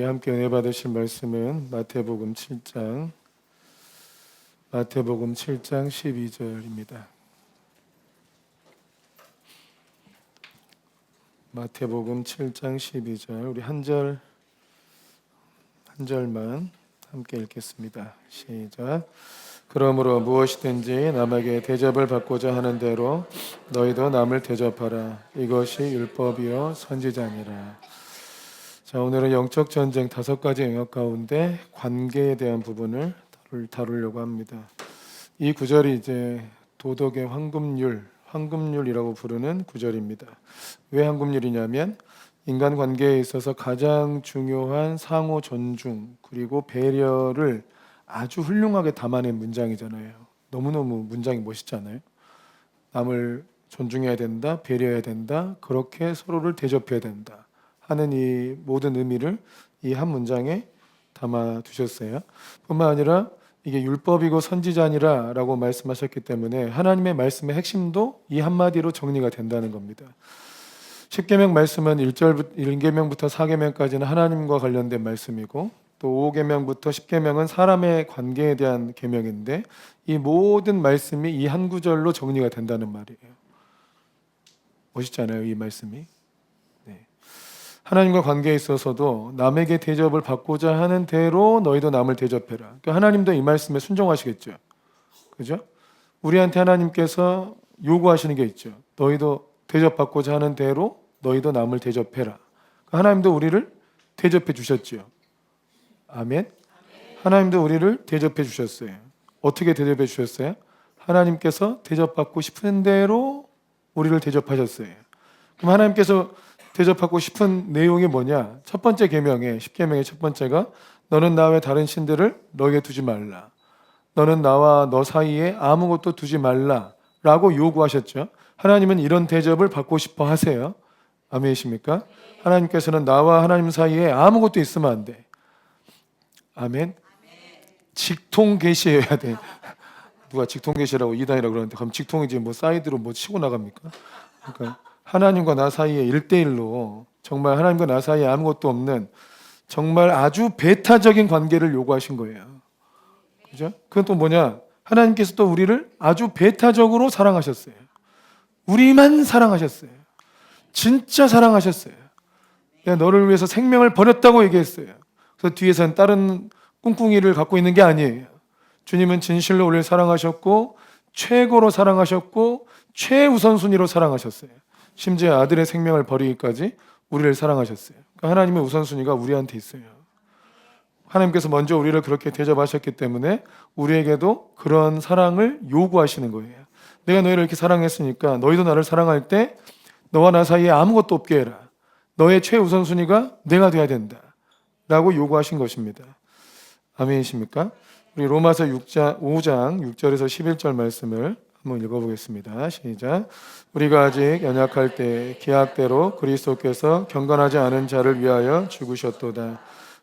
함께 은혜 받으실 말씀은 마태복음 7장 12절입니다. 마태복음 7장 12절 우리 한 절만 함께 읽겠습니다. 시작. 그러므로 무엇이든지 남에게 대접을 받고자 하는 대로 너희도 남을 대접하라. 이것이 율법이요 선지자니라. 자, 오늘은 영적 전쟁 5가지 영역 가운데 관계에 대한 부분을 다루려고 합니다. 이 구절이 이제 도덕의 황금률이라고 부르는 구절입니다. 왜 황금률이냐면 인간 관계에 있어서 가장 중요한 상호 존중 그리고 배려를 아주 훌륭하게 담아낸 문장이잖아요. 너무너무 문장이 멋있잖아요. 남을 존중해야 된다, 배려해야 된다, 그렇게 서로를 대접해야 된다 하는 이 모든 의미를 이 한 문장에 담아 두셨어요. 뿐만 아니라 이게 율법이고 선지자니라 라고 말씀하셨기 때문에 하나님의 말씀의 핵심도 이 한마디로 정리가 된다는 겁니다. 10계명 말씀은 1계명부터 4계명까지는 하나님과 관련된 말씀이고 또 5계명부터 10계명은 사람의 관계에 대한 계명인데 이 모든 말씀이 이 한 구절로 정리가 된다는 말이에요. 멋있잖아요, 이 말씀이. 하나님과 관계에 있어서도 남에게 대접을 받고자 하는 대로 너희도 남을 대접해라. 그러니까 하나님도 이 말씀에 순종하시겠죠. 그죠? 우리한테 하나님께서 요구하시는 게 있죠. 너희도 대접받고자 하는 대로 너희도 남을 대접해라. 그러니까 하나님도 우리를 대접해 주셨죠. 아멘. 하나님도 우리를 대접해 주셨어요. 어떻게 대접해 주셨어요? 하나님께서 대접받고 싶은 대로 우리를 대접하셨어요. 그럼 하나님께서 대접하고 싶은 내용이 뭐냐? 첫 번째 계명에 10계명의 첫 번째가 너는 나 외 다른 신들을 너에게 두지 말라. 너는 나와 너 사이에 아무것도 두지 말라라고 요구하셨죠. 하나님은 이런 대접을 받고 싶어 하세요. 아멘이십니까? 하나님께서는 나와 하나님 사이에 아무것도 있으면 안 돼. 아멘. 직통 계시해야 돼. 누가 직통 계시라고 이단이라고 그러는데 그럼 직통이지 뭐 사이드로 뭐 치고 나갑니까? 그러니까 하나님과 나 사이에 1대1로 정말 하나님과 나 사이에 아무것도 없는 정말 아주 배타적인 관계를 요구하신 거예요. 그죠? 그건 또 뭐냐? 하나님께서 또 우리를 아주 배타적으로 사랑하셨어요. 우리만 사랑하셨어요. 진짜 사랑하셨어요. 내가 너를 위해서 생명을 버렸다고 얘기했어요. 그래서 뒤에서는 다른 꿍꿍이를 갖고 있는 게 아니에요. 주님은 진실로 우리를 사랑하셨고 최고로 사랑하셨고 최우선순위로 사랑하셨어요. 심지어 아들의 생명을 버리기까지 우리를 사랑하셨어요. 그러니까 하나님의 우선순위가 우리한테 있어요. 하나님께서 먼저 우리를 그렇게 대접하셨기 때문에 우리에게도 그런 사랑을 요구하시는 거예요. 내가 너희를 이렇게 사랑했으니까 너희도 나를 사랑할 때 너와 나 사이에 아무것도 없게 해라. 너의 최우선순위가 내가 돼야 된다 라고 요구하신 것입니다. 아멘이십니까? 우리 로마서 5장 6절에서 11절 말씀을 한번 읽어보겠습니다. 시작. 우리가 아직 연약할 때 기약대로 그리스도께서 경건하지 않은 자를 위하여 죽으셨도다.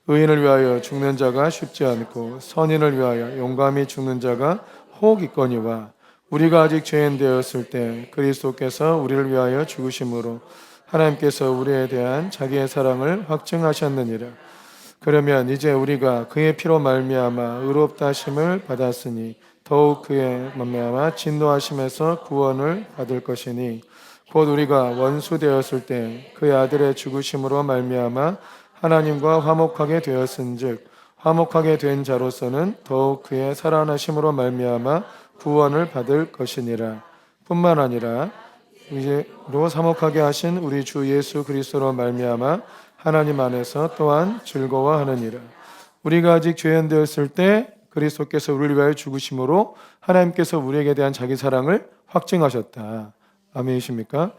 의인을 위하여 죽는 자가 쉽지 않고 선인을 위하여 용감히 죽는 자가 혹 있거니와 우리가 아직 죄인 되었을 때 그리스도께서 우리를 위하여 죽으심으로 하나님께서 우리에 대한 자기의 사랑을 확증하셨느니라. 그러면 이제 우리가 그의 피로 말미암아 의롭다 하심을 받았으니 더욱 그의 말미암아 진노하심에서 구원을 받을 것이니 곧 우리가 원수 되었을 때 그의 아들의 죽으심으로 말미암아 하나님과 화목하게 되었은즉 화목하게 된 자로서는 더욱 그의 살아나심으로 말미암아 구원을 받을 것이니라. 뿐만 아니라 이제로 화목하게 하신 우리 주 예수 그리스도로 말미암아 하나님 안에서 또한 즐거워하느니라. 우리가 아직 죄인 되었을 때 그리스도께서 우리를 위하여 죽으심으로 하나님께서 우리에게 대한 자기 사랑을 확증하셨다. 아멘이십니까?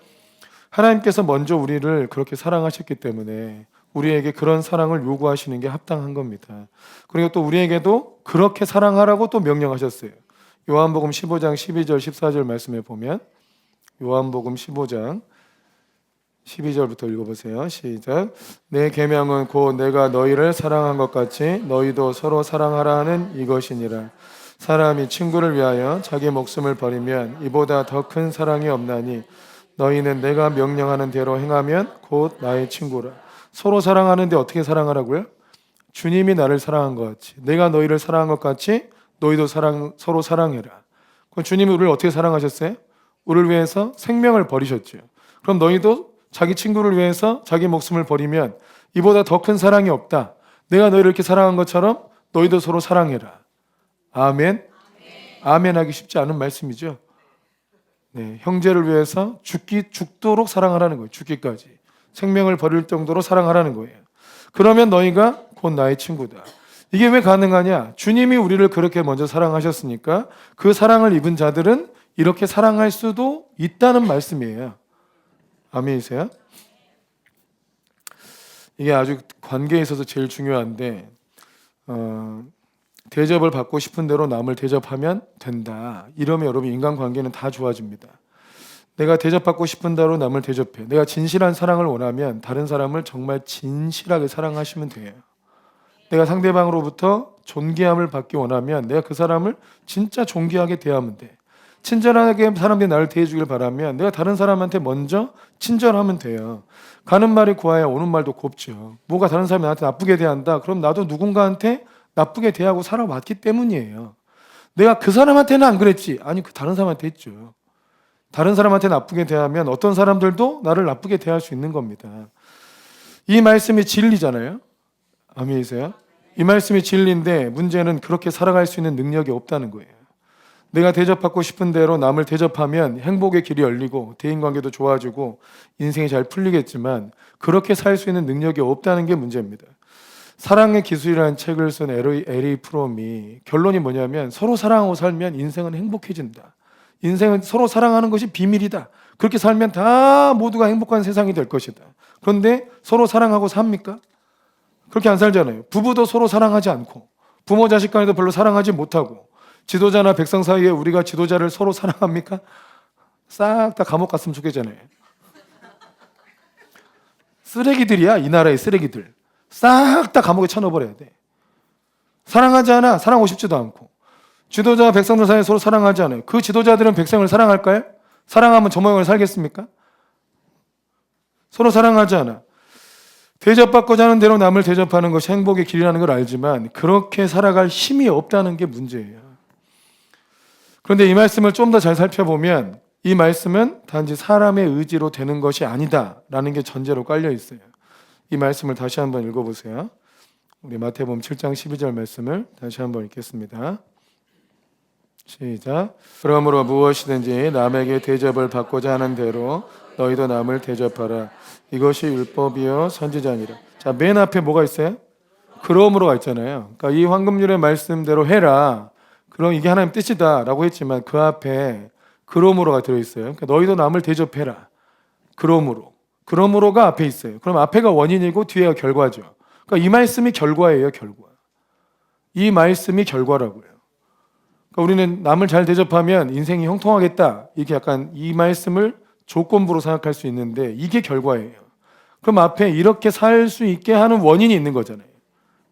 하나님께서 먼저 우리를 그렇게 사랑하셨기 때문에 우리에게 그런 사랑을 요구하시는 게 합당한 겁니다. 그리고 또 우리에게도 그렇게 사랑하라고 또 명령하셨어요. 요한복음 15장 12절 14절 말씀에 보면 요한복음 15장 12절부터 읽어보세요. 시작. 내 계명은 곧 내가 너희를 사랑한 것 같이 너희도 서로 사랑하라 하는 이것이니라. 사람이 친구를 위하여 자기 목숨을 버리면 이보다 더 큰 사랑이 없나니 너희는 내가 명령하는 대로 행하면 곧 나의 친구라. 서로 사랑하는데 어떻게 사랑하라고요? 주님이 나를 사랑한 것 같이, 내가 너희를 사랑한 것 같이 너희도 서로 사랑해라. 그럼 주님이 우리를 어떻게 사랑하셨어요? 우리를 위해서 생명을 버리셨죠. 그럼 너희도 자기 친구를 위해서 자기 목숨을 버리면 이보다 더 큰 사랑이 없다. 내가 너희를 이렇게 사랑한 것처럼 너희도 서로 사랑해라. 아멘. 아멘 하기 쉽지 않은 말씀이죠. 네, 형제를 위해서 죽도록 사랑하라는 거예요. 죽기까지. 생명을 버릴 정도로 사랑하라는 거예요. 그러면 너희가 곧 나의 친구다. 이게 왜 가능하냐? 주님이 우리를 그렇게 먼저 사랑하셨으니까 그 사랑을 입은 자들은 이렇게 사랑할 수도 있다는 말씀이에요. 아멘이세요? 이게 아주 관계에 있어서 제일 중요한데 대접을 받고 싶은 대로 남을 대접하면 된다. 이러면 여러분 인간관계는 다 좋아집니다. 내가 대접받고 싶은 대로 남을 대접해. 내가 진실한 사랑을 원하면 다른 사람을 정말 진실하게 사랑하시면 돼요. 내가 상대방으로부터 존귀함을 받기 원하면 내가 그 사람을 진짜 존귀하게 대하면 돼. 친절하게 사람들이 나를 대해주길 바라면 내가 다른 사람한테 먼저 친절하면 돼요. 가는 말이 고와야 오는 말도 곱죠. 뭐가 다른 사람이 나한테 나쁘게 대한다. 그럼 나도 누군가한테 나쁘게 대하고 살아왔기 때문이에요. 내가 그 사람한테는 안 그랬지. 아니 그 다른 사람한테 했죠. 다른 사람한테 나쁘게 대하면 어떤 사람들도 나를 나쁘게 대할 수 있는 겁니다. 이 말씀이 진리잖아요. 아멘이세요? 이 말씀이 진리인데 문제는 그렇게 살아갈 수 있는 능력이 없다는 거예요. 내가 대접받고 싶은 대로 남을 대접하면 행복의 길이 열리고 대인관계도 좋아지고 인생이 잘 풀리겠지만 그렇게 살 수 있는 능력이 없다는 게 문제입니다. 사랑의 기술이라는 책을 쓴 L.A. 프롬이 결론이 뭐냐면 서로 사랑하고 살면 인생은 행복해진다. 인생은 서로 사랑하는 것이 비밀이다. 그렇게 살면 다 모두가 행복한 세상이 될 것이다. 그런데 서로 사랑하고 삽니까? 그렇게 안 살잖아요. 부부도 서로 사랑하지 않고 부모 자식 간에도 별로 사랑하지 못하고 지도자나 백성 사이에 우리가 지도자를 서로 사랑합니까? 싹 다 감옥 갔으면 좋겠잖아요. 쓰레기들이야. 이 나라의 쓰레기들. 싹 다 감옥에 쳐넣어버려야 돼. 사랑하지 않아. 사랑하고 싶지도 않고. 지도자와 백성들 사이에 서로 사랑하지 않아요. 그 지도자들은 백성을 사랑할까요? 사랑하면 저 모양을 살겠습니까? 서로 사랑하지 않아. 대접받고자 하는 대로 남을 대접하는 것이 행복의 길이라는 걸 알지만 그렇게 살아갈 힘이 없다는 게 문제예요. 그런데 이 말씀을 좀 더 잘 살펴보면 이 말씀은 단지 사람의 의지로 되는 것이 아니다라는 게 전제로 깔려 있어요. 이 말씀을 다시 한번 읽어보세요. 우리 마태복음 7장 12절 말씀을 다시 한번 읽겠습니다. 시작. 그러므로 무엇이든지 남에게 대접을 받고자 하는 대로 너희도 남을 대접하라. 이것이 율법이요 선지자니라. 자, 맨 앞에 뭐가 있어요? 그러므로가 있잖아요. 그러니까 이 황금률의 말씀대로 해라. 그럼 이게 하나님 뜻이다라고 했지만 그 앞에 그러므로가 들어있어요. 그러니까 너희도 남을 대접해라. 그러므로가 앞에 있어요. 그럼 앞에가 원인이고 뒤에가 결과죠. 그러니까 이 말씀이 결과예요, 결과. 이 말씀이 결과라고요. 그러니까 우리는 남을 잘 대접하면 인생이 형통하겠다. 이게 약간 이 말씀을 조건부로 생각할 수 있는데 이게 결과예요. 그럼 앞에 이렇게 살 수 있게 하는 원인이 있는 거잖아요.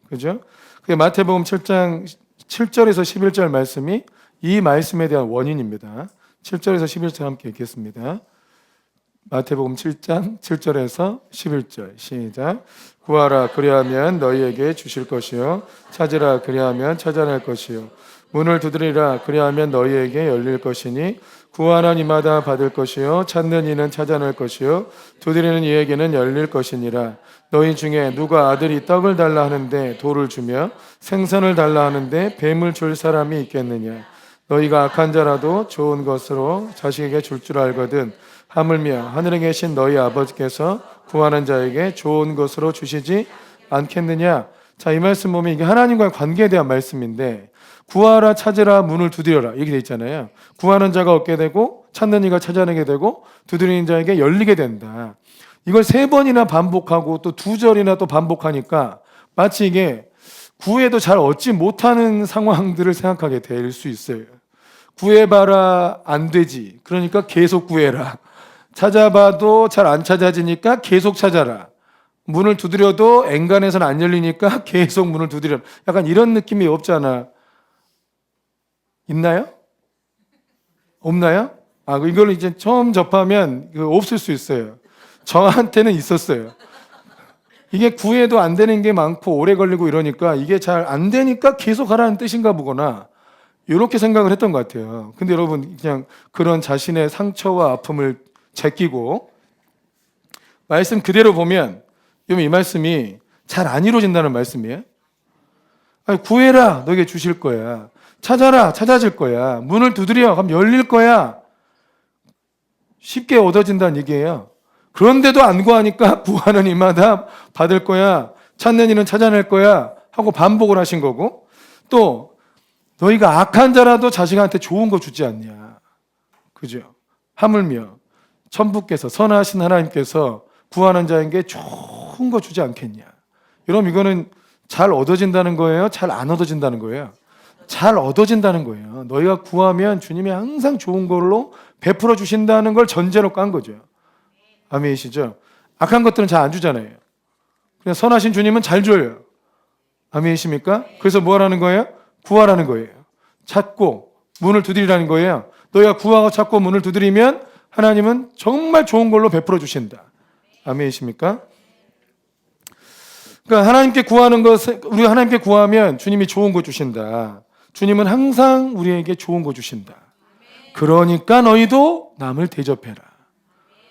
그죠? 그게 마태복음 7장 7절에서 11절 말씀이 이 말씀에 대한 원인입니다. 7절에서 11절 함께 읽겠습니다. 마태복음 7장 7절에서 11절 시작. 구하라 그리하면 너희에게 주실 것이요 찾으라 그리하면 찾아낼 것이요 문을 두드리라 그리하면 너희에게 열릴 것이니 구하는 이마다 받을 것이요 찾는 이는 찾아낼 것이요 두드리는 이에게는 열릴 것이니라. 너희 중에 누가 아들이 떡을 달라 하는데 돌을 주며 생선을 달라 하는데 뱀을 줄 사람이 있겠느냐. 너희가 악한 자라도 좋은 것으로 자식에게 줄 줄 알거든 하물며 하늘에 계신 너희 아버지께서 구하는 자에게 좋은 것으로 주시지 않겠느냐. 자, 이 말씀 보면 이게 하나님과의 관계에 대한 말씀인데 구하라 찾으라 문을 두드려라 이렇게 돼 있잖아요. 구하는 자가 얻게 되고 찾는 이가 찾아내게 되고 두드리는 자에게 열리게 된다. 이걸 3번이나 반복하고 또 2절이나 또 반복하니까 마치 이게 구해도 잘 얻지 못하는 상황들을 생각하게 될 수 있어요. 구해봐라 안 되지. 그러니까 계속 구해라. 찾아봐도 잘 안 찾아지니까 계속 찾아라. 문을 두드려도 엔간해서는 안 열리니까 계속 문을 두드려라. 약간 이런 느낌이 없잖아. 있나요? 없나요? 이걸 이제 처음 접하면 없을 수 있어요. 저한테는 있었어요. 이게 구해도 안 되는 게 많고 오래 걸리고 이러니까 이게 잘 안 되니까 계속 하라는 뜻인가 보거나 이렇게 생각을 했던 것 같아요. 근데 여러분 그냥 그런 자신의 상처와 아픔을 제끼고 말씀 그대로 보면 이 말씀이 잘 안 이루어진다는 말씀이에요. 아니, 구해라 너에게 주실 거야. 찾아라 찾아질 거야. 문을 두드려 그럼 열릴 거야. 쉽게 얻어진다는 얘기예요. 그런데도 안 구하니까 구하는 이마다 받을 거야. 찾는 이는 찾아낼 거야 하고 반복을 하신 거고, 또 너희가 악한 자라도 자식한테 좋은 거 주지 않냐. 그죠? 하물며 천부께서 선하신 하나님께서 구하는 자에게 좋은 거 주지 않겠냐. 여러분 이거는 잘 얻어진다는 거예요? 잘 안 얻어진다는 거예요? 잘 얻어진다는 거예요. 너희가 구하면 주님이 항상 좋은 걸로 베풀어 주신다는 걸 전제로 깐 거죠. 아멘이시죠? 악한 것들은 잘 안 주잖아요. 그냥 선하신 주님은 잘 줘요. 아멘이십니까? 그래서 뭐 하라는 거예요? 구하라는 거예요. 찾고 문을 두드리라는 거예요. 너희가 구하고 찾고 문을 두드리면 하나님은 정말 좋은 걸로 베풀어 주신다. 아멘이십니까? 그러니까 하나님께 구하는 것을, 우리가 하나님께 구하면 주님이 좋은 거 주신다. 주님은 항상 우리에게 좋은 거 주신다. 그러니까 너희도 남을 대접해라.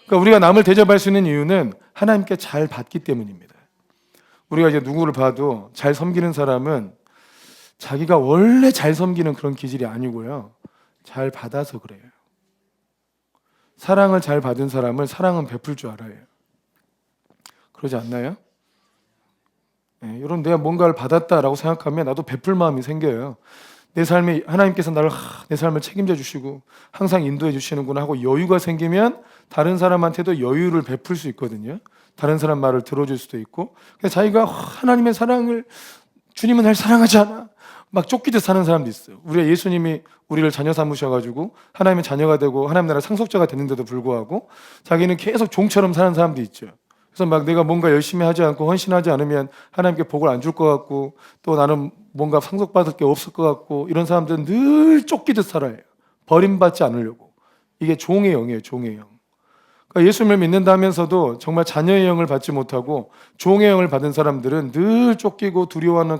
그러니까 우리가 남을 대접할 수 있는 이유는 하나님께 잘 받기 때문입니다. 우리가 이제 누구를 봐도 잘 섬기는 사람은 자기가 원래 잘 섬기는 그런 기질이 아니고요. 잘 받아서 그래요. 사랑을 잘 받은 사람은 사랑은 베풀 줄 알아요. 그러지 않나요? 네, 여러분 내가 뭔가를 받았다라고 생각하면 나도 베풀 마음이 생겨요. 내 삶에 하나님께서 내 삶을 책임져 주시고 항상 인도해 주시는구나 하고 여유가 생기면 다른 사람한테도 여유를 베풀 수 있거든요. 다른 사람 말을 들어줄 수도 있고, 자기가 하나님의 사랑을, 주님은 날 사랑하지 않아 막 쫓기듯 사는 사람도 있어요. 우리가 예수님이 우리를 자녀 삼으셔가지고 하나님의 자녀가 되고 하나님 나라 상속자가 됐는데도 불구하고 자기는 계속 종처럼 사는 사람도 있죠. 그래서 막 내가 뭔가 열심히 하지 않고 헌신하지 않으면 하나님께 복을 안 줄 것 같고, 또 나는 뭔가 상속받을 게 없을 것 같고, 이런 사람들은 늘 쫓기듯 살아요. 버림받지 않으려고. 이게 종의 영이에요. 종의 영. 그러니까 예수님을 믿는다면서도 정말 자녀의 영을 받지 못하고 종의 영을 받은 사람들은 늘 쫓기고 두려워하는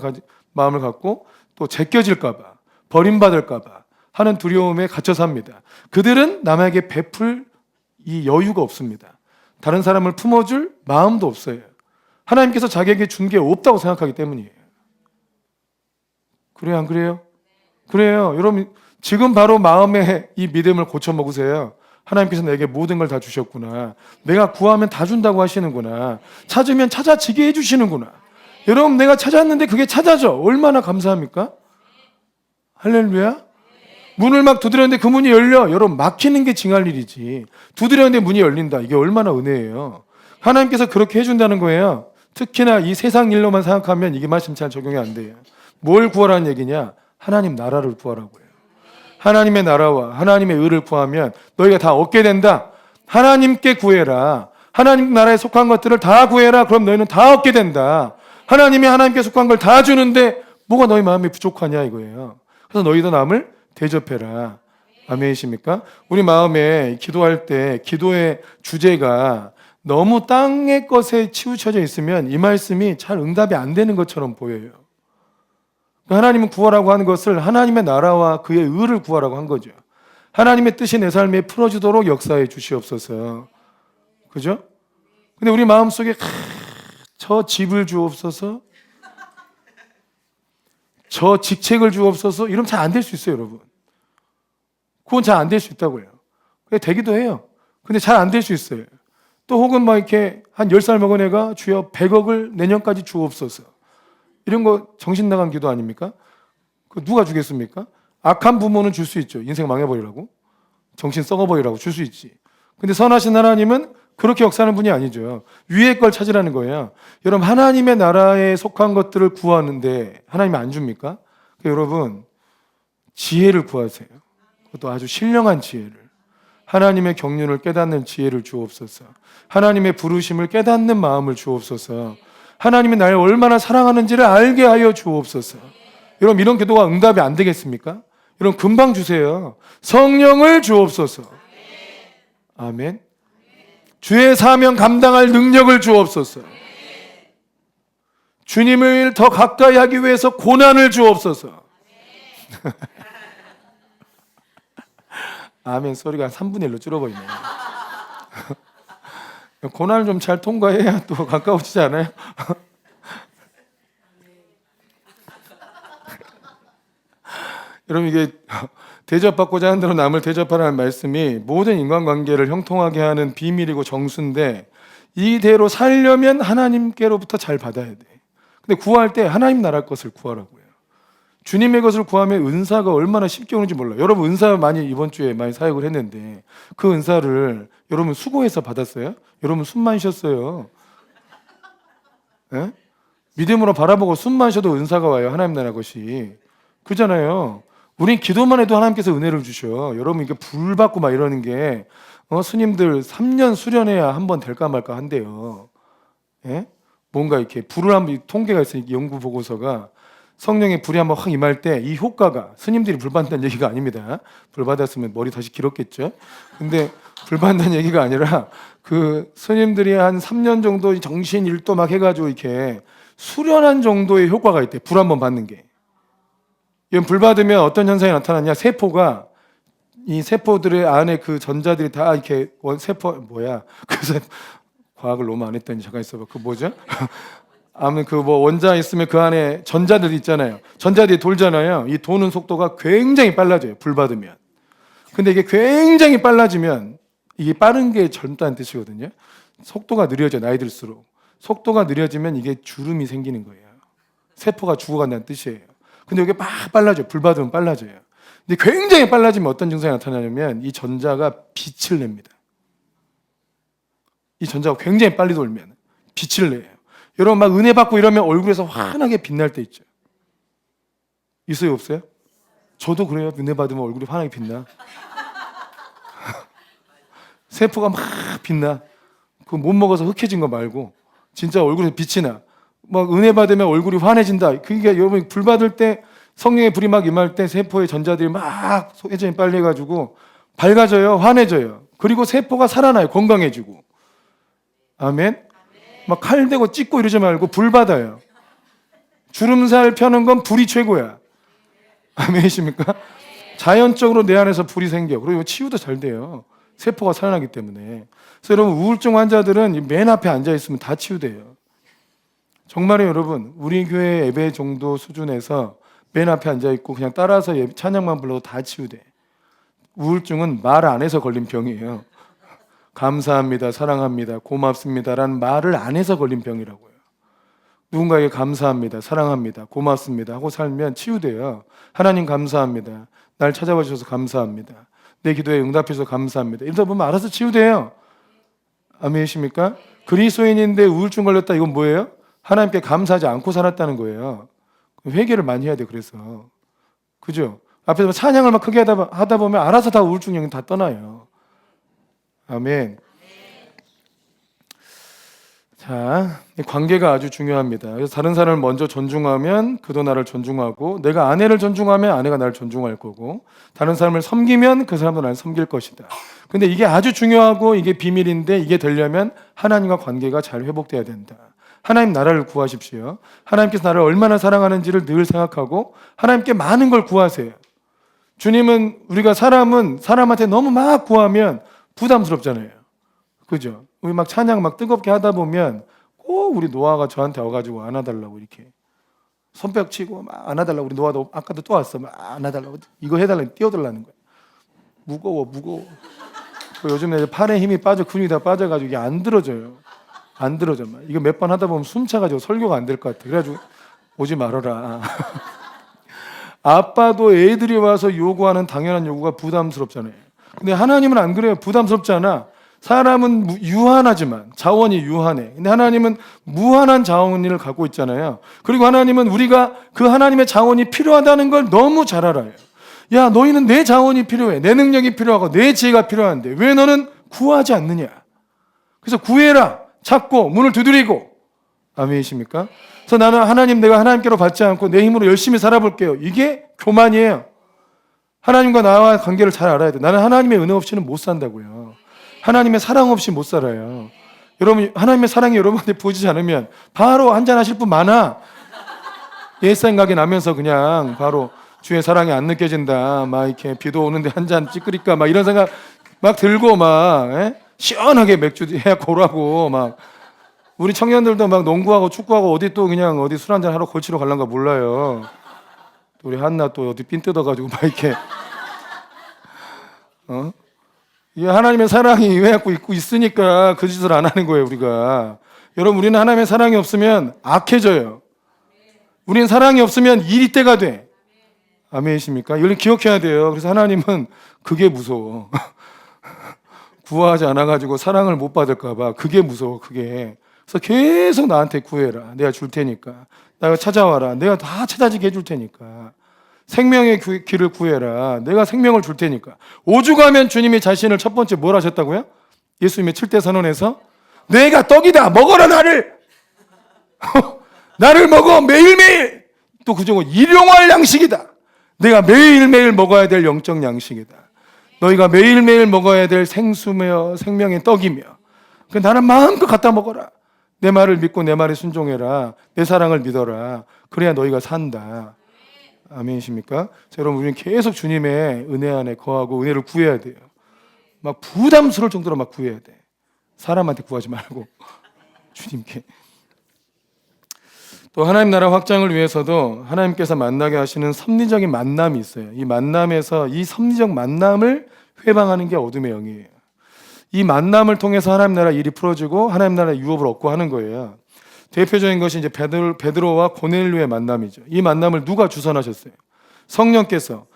마음을 갖고 또 제껴질까 봐, 버림받을까 봐 하는 두려움에 갇혀 삽니다. 그들은 남에게 베풀 이 여유가 없습니다. 다른 사람을 품어줄 마음도 없어요. 하나님께서 자기에게 준 게 없다고 생각하기 때문이에요. 그래요, 안 그래요? 그래요. 여러분 지금 바로 마음의 이 믿음을 고쳐 먹으세요. 하나님께서 내게 모든 걸 다 주셨구나. 내가 구하면 다 준다고 하시는구나. 찾으면 찾아지게 해주시는구나. 여러분 내가 찾았는데 그게 찾아져. 얼마나 감사합니까? 할렐루야. 문을 막 두드렸는데 그 문이 열려. 여러분 막히는 게 징할 일이지. 두드렸는데 문이 열린다. 이게 얼마나 은혜예요. 하나님께서 그렇게 해준다는 거예요. 특히나 이 세상 일로만 생각하면 이게 말씀 잘 적용이 안 돼요. 뭘 구하라는 얘기냐? 하나님 나라를 구하라고요. 하나님의 나라와 하나님의 의를 구하면 너희가 다 얻게 된다. 하나님께 구해라. 하나님 나라에 속한 것들을 다 구해라. 그럼 너희는 다 얻게 된다. 하나님이 하나님께 속한 걸 다 주는데 뭐가 너희 마음이 부족하냐 이거예요. 그래서 너희도 남을 대접해라. 아멘이십니까? 우리 마음에 기도할 때 기도의 주제가 너무 땅의 것에 치우쳐져 있으면 이 말씀이 잘 응답이 안 되는 것처럼 보여요. 하나님은 구하라고 하는 것을 하나님의 나라와 그의 의를 구하라고 한 거죠. 하나님의 뜻이 내 삶에 풀어지도록 역사해 주시옵소서. 그죠? 근데 우리 마음속에 저 집을 주옵소서, 저 직책을 주옵소서, 이러면 잘 안 될 수 있어요, 여러분. 그건 잘 안 될 수 있다고요. 그게 되기도 해요. 근데 잘 안 될 수 있어요. 또 혹은 막 이렇게 한 10살 먹은 애가 주여 100억을 내년까지 주옵소서. 이런 거 정신 나간 기도 아닙니까? 그 누가 주겠습니까? 악한 부모는 줄 수 있죠. 인생 망해버리라고. 정신 썩어버리라고 줄 수 있지. 근데 선하신 하나님은 그렇게 역사하는 분이 아니죠. 위의 걸 찾으라는 거예요. 여러분 하나님의 나라에 속한 것들을 구하는데 하나님이 안 줍니까? 그러니까 여러분 지혜를 구하세요. 그것도 아주 신령한 지혜를. 하나님의 경륜을 깨닫는 지혜를 주옵소서. 하나님의 부르심을 깨닫는 마음을 주옵소서. 하나님이 나를 얼마나 사랑하는지를 알게 하여 주옵소서. 여러분 이런 기도가 응답이 안 되겠습니까? 여러분 금방 주세요. 성령을 주옵소서. 아멘. 주의 사명 감당할 능력을 주옵소서. 주님을 더 가까이 하기 위해서 고난을 주옵소서. 아멘 소리가 3분의 1로 줄어버리네요. 고난을 좀 잘 통과해야 또 가까워지지 않아요? 여러분 이게 대접받고자 하는 대로 남을 대접하라는 말씀이 모든 인간관계를 형통하게 하는 비밀이고 정수인데 이대로 살려면 하나님께로부터 잘 받아야 돼. 근데 구할 때 하나님 나라 것을 구하라고요. 주님의 것을 구하면 은사가 얼마나 쉽게 오는지 몰라요. 여러분 은사 많이 이번 주에 많이 사역을 했는데 그 은사를 여러분 수고해서 받았어요? 여러분 숨만 쉬었어요. 예? 믿음으로 바라보고 숨만 쉬어도 은사가 와요. 하나님 나라 것이. 그잖아요. 우린 기도만 해도 하나님께서 은혜를 주셔. 여러분 이게 불 받고 막 이러는 게 스님들 3년 수련해야 한 번 될까 말까 한대요. 예? 뭔가 이렇게 불을 한번 통계가 있어요. 연구 보고서가 성령의 불이 한번 확 임할 때 이 효과가 스님들이 불 받는다는 얘기가 아닙니다. 불 받았으면 머리 다시 길었겠죠. 근데 불 받는다는 얘기가 아니라 그 스님들이 한 3년 정도 정신 일도 막 해가지고 이렇게 수련한 정도의 효과가 있대. 불 한번 받는 게. 이건 불 받으면 어떤 현상이 나타나냐? 세포가 이 세포들의 안에 그 전자들이 다 이렇게 세포 뭐야? 그래서 과학을 너무 안 했더니 잠깐 있어봐. 그 뭐죠? 아무튼 그 뭐 원자 있으면 그 안에 전자들이 있잖아요. 전자들이 돌잖아요. 이 도는 속도가 굉장히 빨라져요. 불 받으면. 근데 이게 굉장히 빨라지면 이게 빠른 게 젊다는 뜻이거든요. 속도가 느려져 나이 들수록. 속도가 느려지면 이게 주름이 생기는 거예요. 세포가 죽어간다는 뜻이에요. 근데 이게 막 빨라져요. 불 받으면 빨라져요. 근데 굉장히 빨라지면 어떤 증상이 나타나냐면 이 전자가 빛을 냅니다. 이 전자가 굉장히 빨리 돌면 빛을 내요. 여러분 막 은혜 받고 이러면 얼굴에서 환하게 빛날 때 있죠. 있어요 없어요? 저도 그래요. 은혜 받으면 얼굴이 환하게 빛나. 세포가 막 빛나. 그거 못 먹어서 흑해진 거 말고 진짜 얼굴에 빛이 나. 막 은혜 받으면 얼굴이 환해진다. 그게 여러분 불 받을 때 성령의 불이 막 임할 때 세포의 전자들이 막 회전이 빨리 해가지고 밝아져요. 환해져요. 그리고 세포가 살아나요. 건강해지고. 아멘. 막 칼 대고 찢고 이러지 말고 불 받아요. 주름살 펴는 건 불이 최고야. 아멘이십니까? 자연적으로 내 안에서 불이 생겨. 그리고 치유도 잘 돼요. 세포가 살아나기 때문에. 그래서 여러분 우울증 환자들은 맨 앞에 앉아 있으면 다 치유돼요. 정말요 여러분. 우리 교회 예배 정도 수준에서 맨 앞에 앉아 있고 그냥 따라서 찬양만 불러도 다 치유돼. 우울증은 말 안 해서 걸린 병이에요. 감사합니다, 사랑합니다, 고맙습니다라는 말을 안 해서 걸린 병이라고요. 누군가에게 감사합니다, 사랑합니다, 고맙습니다 하고 살면 치유돼요. 하나님 감사합니다. 날 찾아와 주셔서 감사합니다. 내 기도에 응답해 주셔서 감사합니다. 이러다 보면 알아서 치유돼요. 아멘이십니까? 그리스도인인데 우울증 걸렸다 이건 뭐예요? 하나님께 감사하지 않고 살았다는 거예요. 회개를 많이 해야 돼. 그래서 그죠? 앞에서 찬양을 막 크게 하다 보면 알아서 다 우울증이 다 떠나요. 아멘. 자, 관계가 아주 중요합니다. 그래서 다른 사람을 먼저 존중하면 그도 나를 존중하고, 내가 아내를 존중하면 아내가 나를 존중할 거고, 다른 사람을 섬기면 그 사람도 나를 섬길 것이다. 근데 이게 아주 중요하고 이게 비밀인데, 이게 되려면 하나님과 관계가 잘 회복돼야 된다. 하나님 나라를 구하십시오. 하나님께서 나를 얼마나 사랑하는지를 늘 생각하고 하나님께 많은 걸 구하세요. 주님은 우리가 사람은 사람한테 너무 막 구하면 부담스럽잖아요. 그죠? 우리 막 찬양 막 뜨겁게 하다 보면 꼭 우리 노아가 저한테 와가지고 안아달라고 이렇게 손뼉 치고 막 안아달라고. 우리 노아도 아까도 또 왔어. 막 안아달라고. 이거 해달라고 뛰어들라는 거야. 무거워. 요즘에 이제 팔에 힘이 빠져 근육이 다 빠져가지고 이게 안 들어져요. 안 들어져. 이거 몇 번 하다 보면 숨 차가지고 설교가 안 될 것 같아. 그래가지고 오지 말아라. 아빠도 애들이 와서 요구하는 당연한 요구가 부담스럽잖아요. 근데 하나님은 안 그래요. 부담스럽지 않아. 사람은 유한하지만 자원이 유한해. 근데 하나님은 무한한 자원을 갖고 있잖아요. 그리고 하나님은 우리가 그 하나님의 자원이 필요하다는 걸 너무 잘 알아요. 야, 너희는 내 자원이 필요해. 내 능력이 필요하고 내 지혜가 필요한데 왜 너는 구하지 않느냐? 그래서 구해라. 찾고 문을 두드리고. 아멘이십니까? 그래서 나는 하나님, 내가 하나님께로 받지 않고 내 힘으로 열심히 살아볼게요. 이게 교만이에요. 하나님과 나와 관계를 잘 알아야 돼. 나는 하나님의 은혜 없이는 못 산다고요. 하나님의 사랑 없이 못 살아요. 여러분 하나님의 사랑이 여러분한테 부어지지 않으면 바로 한잔 하실 분 많아. 옛 생각이 나면서 그냥 바로 주의 사랑이 안 느껴진다. 막 이렇게 비도 오는데 한 잔 찌끄릴까 막 이런 생각 막 들고 막 시원하게 맥주 해갖고 오라고 막 우리 청년들도 막 농구하고 축구하고 어디 또 그냥 어디 술 한잔 하러 걸치러 갈란가 몰라요. 또 우리 한나 또 어디 삔 뜯어가지고 막 이렇게 이 하나님의 사랑이 왜 갖고 있고 있으니까 그 짓을 안 하는 거예요 우리가. 여러분 우리는 하나님의 사랑이 없으면 악해져요. 우리는 사랑이 없으면 일이 때가 돼. 아멘이십니까? 이걸 기억해야 돼요. 그래서 하나님은 그게 무서워. 구하지 않아가지고 사랑을 못 받을까봐 그게 무서워. 그게. 그래서 계속 나한테 구해라. 내가 줄 테니까. 내가 찾아와라. 내가 다 찾아지게 해줄 테니까. 생명의 길을 구해라. 내가 생명을 줄 테니까. 오죽하면 주님이 자신을 첫 번째 뭘 하셨다고요? 예수님의 7대 선언에서 내가 떡이다. 먹어라 나를. 나를 먹어 매일매일. 또 그중에 일용할 양식이다. 내가 매일매일 먹어야 될 영적 양식이다. 너희가 매일매일 먹어야 될 생수며 생명의 떡이며 나는 마음껏 갖다 먹어라. 내 말을 믿고 내 말에 순종해라. 내 사랑을 믿어라. 그래야 너희가 산다. 아멘이십니까? 자, 여러분 우리는 계속 주님의 은혜 안에 거하고 은혜를 구해야 돼요. 막 부담스러울 정도로 막 구해야 돼. 사람한테 구하지 말고 주님께. 또 하나님 나라 확장을 위해서도 하나님께서 만나게 하시는 섭리적인 만남이 있어요. 이 만남에서 이 섭리적 만남을 회방하는 게 어둠의 영이에요. 이 만남을 통해서 하나님 나라 일이 풀어지고 하나님 나라 유업을 얻고 하는 거예요. 대표적인 것이 이제 베드로와 고넬료의 만남이죠. 이 만남을 누가 주선하셨어요? 성령께서.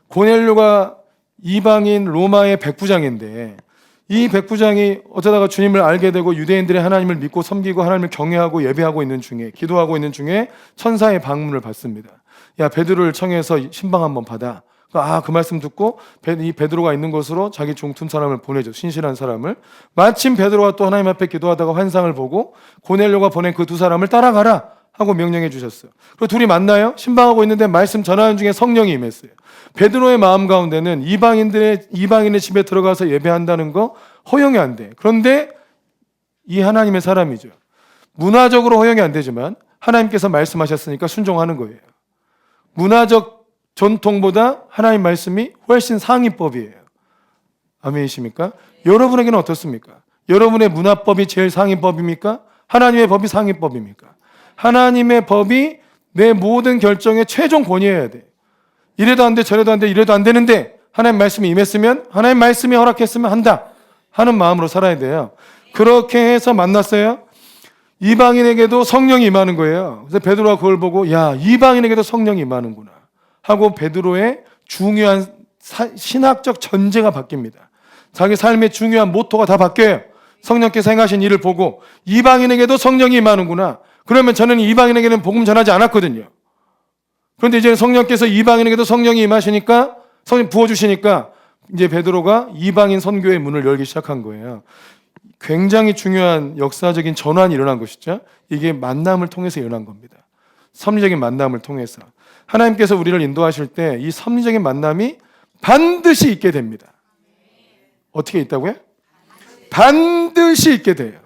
고넬료가 이방인 로마의 백부장인데 이 백부장이 어쩌다가 주님을 알게 되고 유대인들의 하나님을 믿고 섬기고 하나님을 경외하고 예배하고 있는 중에 기도하고 있는 중에 천사의 방문을 받습니다. 야 베드로를 청해서 신방 한번 받아. 그 말씀 듣고 이 베드로가 있는 곳으로 자기 종툰 사람을 보내죠. 신실한 사람을. 마침 베드로가 또 하나님 앞에 기도하다가 환상을 보고 고넬료가 보낸 그 두 사람을 따라가라 하고 명령해 주셨어요. 그리고 둘이 만나요. 신방하고 있는데 말씀 전하는 중에 성령이 임했어요. 베드로의 마음 가운데는 이방인의 집에 들어가서 예배한다는 거 허용이 안 돼. 그런데 이 하나님의 사람이죠. 문화적으로 허용이 안 되지만 하나님께서 말씀하셨으니까 순종하는 거예요. 문화적 전통보다 하나님 말씀이 훨씬 상위법이에요. 아멘이십니까? 여러분에게는 어떻습니까? 여러분의 문화법이 제일 상위법입니까? 하나님의 법이 상위법입니까? 하나님의 법이 내 모든 결정의 최종 권위여야 돼. 이래도 안 돼, 저래도 안 돼, 이래도 안 되는데 하나님 말씀이 임했으면 하나님 말씀이 허락했으면 한다 하는 마음으로 살아야 돼요. 그렇게 해서 만났어요. 이방인에게도 성령이 임하는 거예요. 그래서 베드로가 그걸 보고 야 이방인에게도 성령이 임하는구나 하고 베드로의 중요한 신학적 전제가 바뀝니다. 자기 삶의 중요한 모토가 다 바뀌어요. 성령께서 행하신 일을 보고 이방인에게도 성령이 임하는구나. 그러면 저는 이방인에게는 복음 전하지 않았거든요. 그런데 이제 성령께서 이방인에게도 성령이 임하시니까 성령 부어주시니까 이제 베드로가 이방인 선교의 문을 열기 시작한 거예요. 굉장히 중요한 역사적인 전환이 일어난 것이죠. 이게 만남을 통해서 일어난 겁니다. 섭리적인 만남을 통해서 하나님께서 우리를 인도하실 때 이 섭리적인 만남이 반드시 있게 됩니다. 어떻게 있다고요? 반드시 있게 돼요.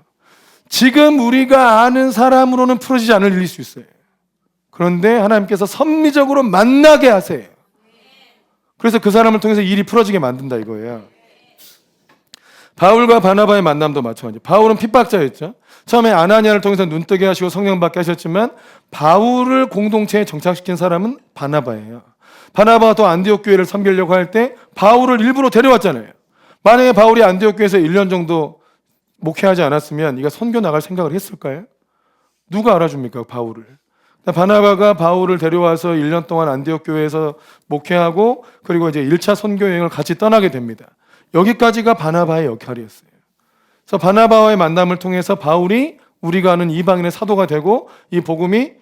지금 우리가 아는 사람으로는 풀어지지 않을 일일 수 있어요. 그런데 하나님께서 섭리적으로 만나게 하세요. 그래서 그 사람을 통해서 일이 풀어지게 만든다 이거예요. 바울과 바나바의 만남도 마찬가지예요. 바울은 핍박자였죠. 처음에 아나니아를 통해서 눈뜨게 하시고 성령 받게 하셨지만 바울을 공동체에 정착시킨 사람은 바나바예요. 바나바가 또 안디옥 교회를 섬기려고 할 때 바울을 일부러 데려왔잖아요. 만약에 바울이 안디옥 교회에서 1년 정도 목회하지 않았으면 이가 선교 나갈 생각을 했을까요? 누가 알아줍니까 바울을? 바나바가 바울을 데려와서 1년 동안 안디옥 교회에서 목회하고 그리고 이제 1차 선교 여행을 같이 떠나게 됩니다. 여기까지가 바나바의 역할이었어요. 그래서 바나바와의 만남을 통해서 바울이 우리가 아는 이방인의 사도가 되고 이 복음이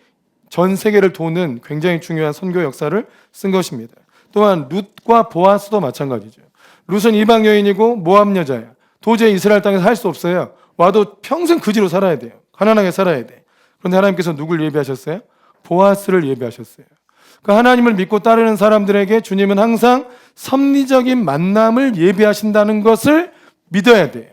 전 세계를 도는 굉장히 중요한 선교 역사를 쓴 것입니다. 또한 룻과 보아스도 마찬가지죠. 룻은 이방 여인이고 모압 여자야. 도저히 이스라엘 땅에서 살 수 없어요. 와도 평생 그지로 살아야 돼요. 가난하게 살아야 돼. 그런데 하나님께서 누굴 예비하셨어요? 보아스를 예비하셨어요. 그 하나님을 믿고 따르는 사람들에게 주님은 항상 섭리적인 만남을 예비하신다는 것을 믿어야 돼요.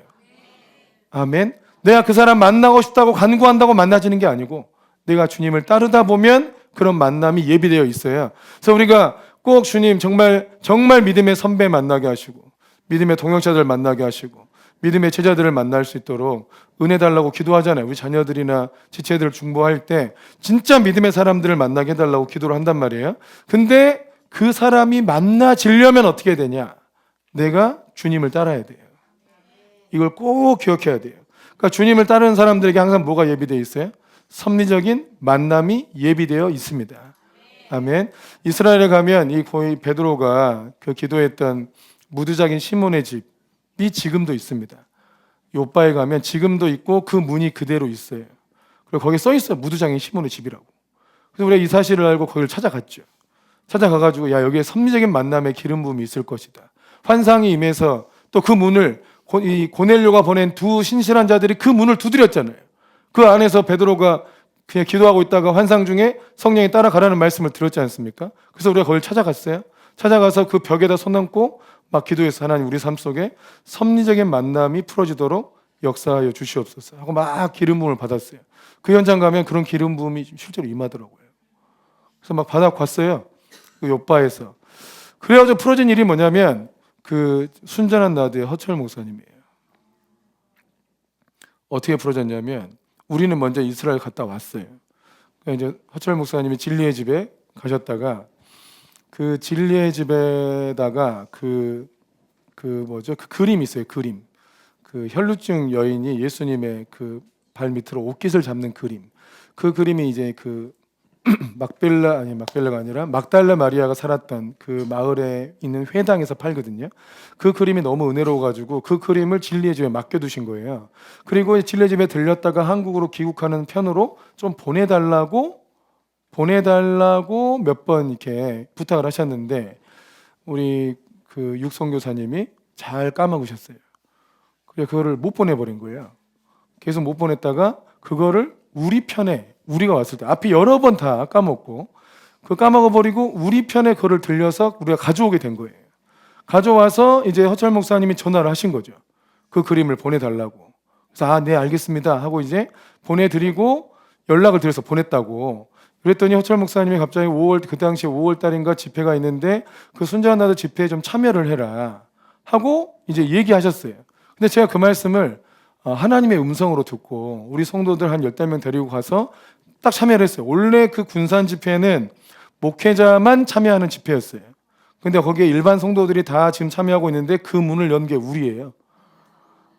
아멘. 내가 그 사람 만나고 싶다고 간구한다고 만나지는 게 아니고 내가 주님을 따르다 보면 그런 만남이 예비되어 있어요. 그래서 우리가 꼭 주님 정말 믿음의 선배 만나게 하시고 믿음의 동역자들 만나게 하시고 믿음의 제자들을 만날 수 있도록 은혜 달라고 기도하잖아요. 우리 자녀들이나 지체들을 중보할 때 진짜 믿음의 사람들을 만나게 해달라고 기도를 한단 말이에요. 근데 그 사람이 만나지려면 어떻게 되냐? 내가 주님을 따라야 돼요. 이걸 꼭 기억해야 돼요. 그러니까 주님을 따르는 사람들에게 항상 뭐가 예비되어 있어요? 섭리적인 만남이 예비되어 있습니다. 아멘. 이스라엘에 가면 이 베드로가 그 기도했던 무드작인 시몬의 집이 지금도 있습니다. 요바에 가면 지금도 있고 그 문이 그대로 있어요. 그리고 거기에 써 있어요. 무드작인 시몬의 집이라고. 그래서 우리가 이 사실을 알고 거기를 찾아갔죠. 찾아가가지고 야 여기에 섭리적인 만남의 기름 부음이 있을 것이다. 환상이 임해서 또 그 문을 이 고넬료가 보낸 두 신실한 자들이 그 문을 두드렸잖아요. 그 안에서 베드로가 그냥 기도하고 있다가 환상 중에 성령이 따라가라는 말씀을 들었지 않습니까? 그래서 우리가 거기를 찾아갔어요. 찾아가서 그 벽에다 손 얹고 막 기도해서 하나님 우리 삶 속에 섭리적인 만남이 풀어지도록 역사하여 주시옵소서 하고 막 기름 부음을 받았어요. 그 현장 가면 그런 기름 부음이 실제로 임하더라고요. 그래서 막 받아갔어요. 그 요바에서. 그래가지고 풀어진 일이 뭐냐면 그 순전한 나드의 허철 목사님이에요. 어떻게 풀어졌냐면 우리는 먼저 이스라엘 갔다 왔어요. 그러니까 이제 허철 목사님이 진리의 집에 가셨다가 그 진리의 집에다가 그 그림이 있어요. 그림. 그 혈루증 여인이 예수님의 그 발 밑으로 옷깃을 잡는 그림. 그 그림이 이제 그 막달라 마리아가 살았던 그 마을에 있는 회당에서 팔거든요. 그 그림이 너무 은혜로워가지고 그 그림을 진리의 집에 맡겨두신 거예요. 그리고 진리의 집에 들렸다가 한국으로 귀국하는 편으로 좀 보내달라고 몇 번 이렇게 부탁을 하셨는데 우리 그 육성교사님이 잘 까먹으셨어요. 그래서 그거를 못 보내버린 거예요. 계속 못 보냈다가 그거를 우리 편에 우리가 왔을 때 앞이 여러 번 다 까먹고 그 까먹어버리고 우리 편에 그걸 들려서 우리가 가져오게 된 거예요. 가져와서 이제 허철 목사님이 전화를 하신 거죠. 그 그림을 보내달라고. 그래서 네 알겠습니다 하고 이제 보내드리고 연락을 드려서 보냈다고. 그랬더니 허철 목사님이 갑자기 그 당시 5월 달인가 집회가 있는데 그 순전한 나드 집회에 좀 참여를 해라 하고 이제 얘기하셨어요. 근데 제가 그 말씀을 하나님의 음성으로 듣고 우리 성도들 한 10명 데리고 가서 딱 참여를 했어요. 원래 그 군산 집회는 목회자만 참여하는 집회였어요. 근데 거기에 일반 성도들이 다 지금 참여하고 있는데 그 문을 연 게 우리예요.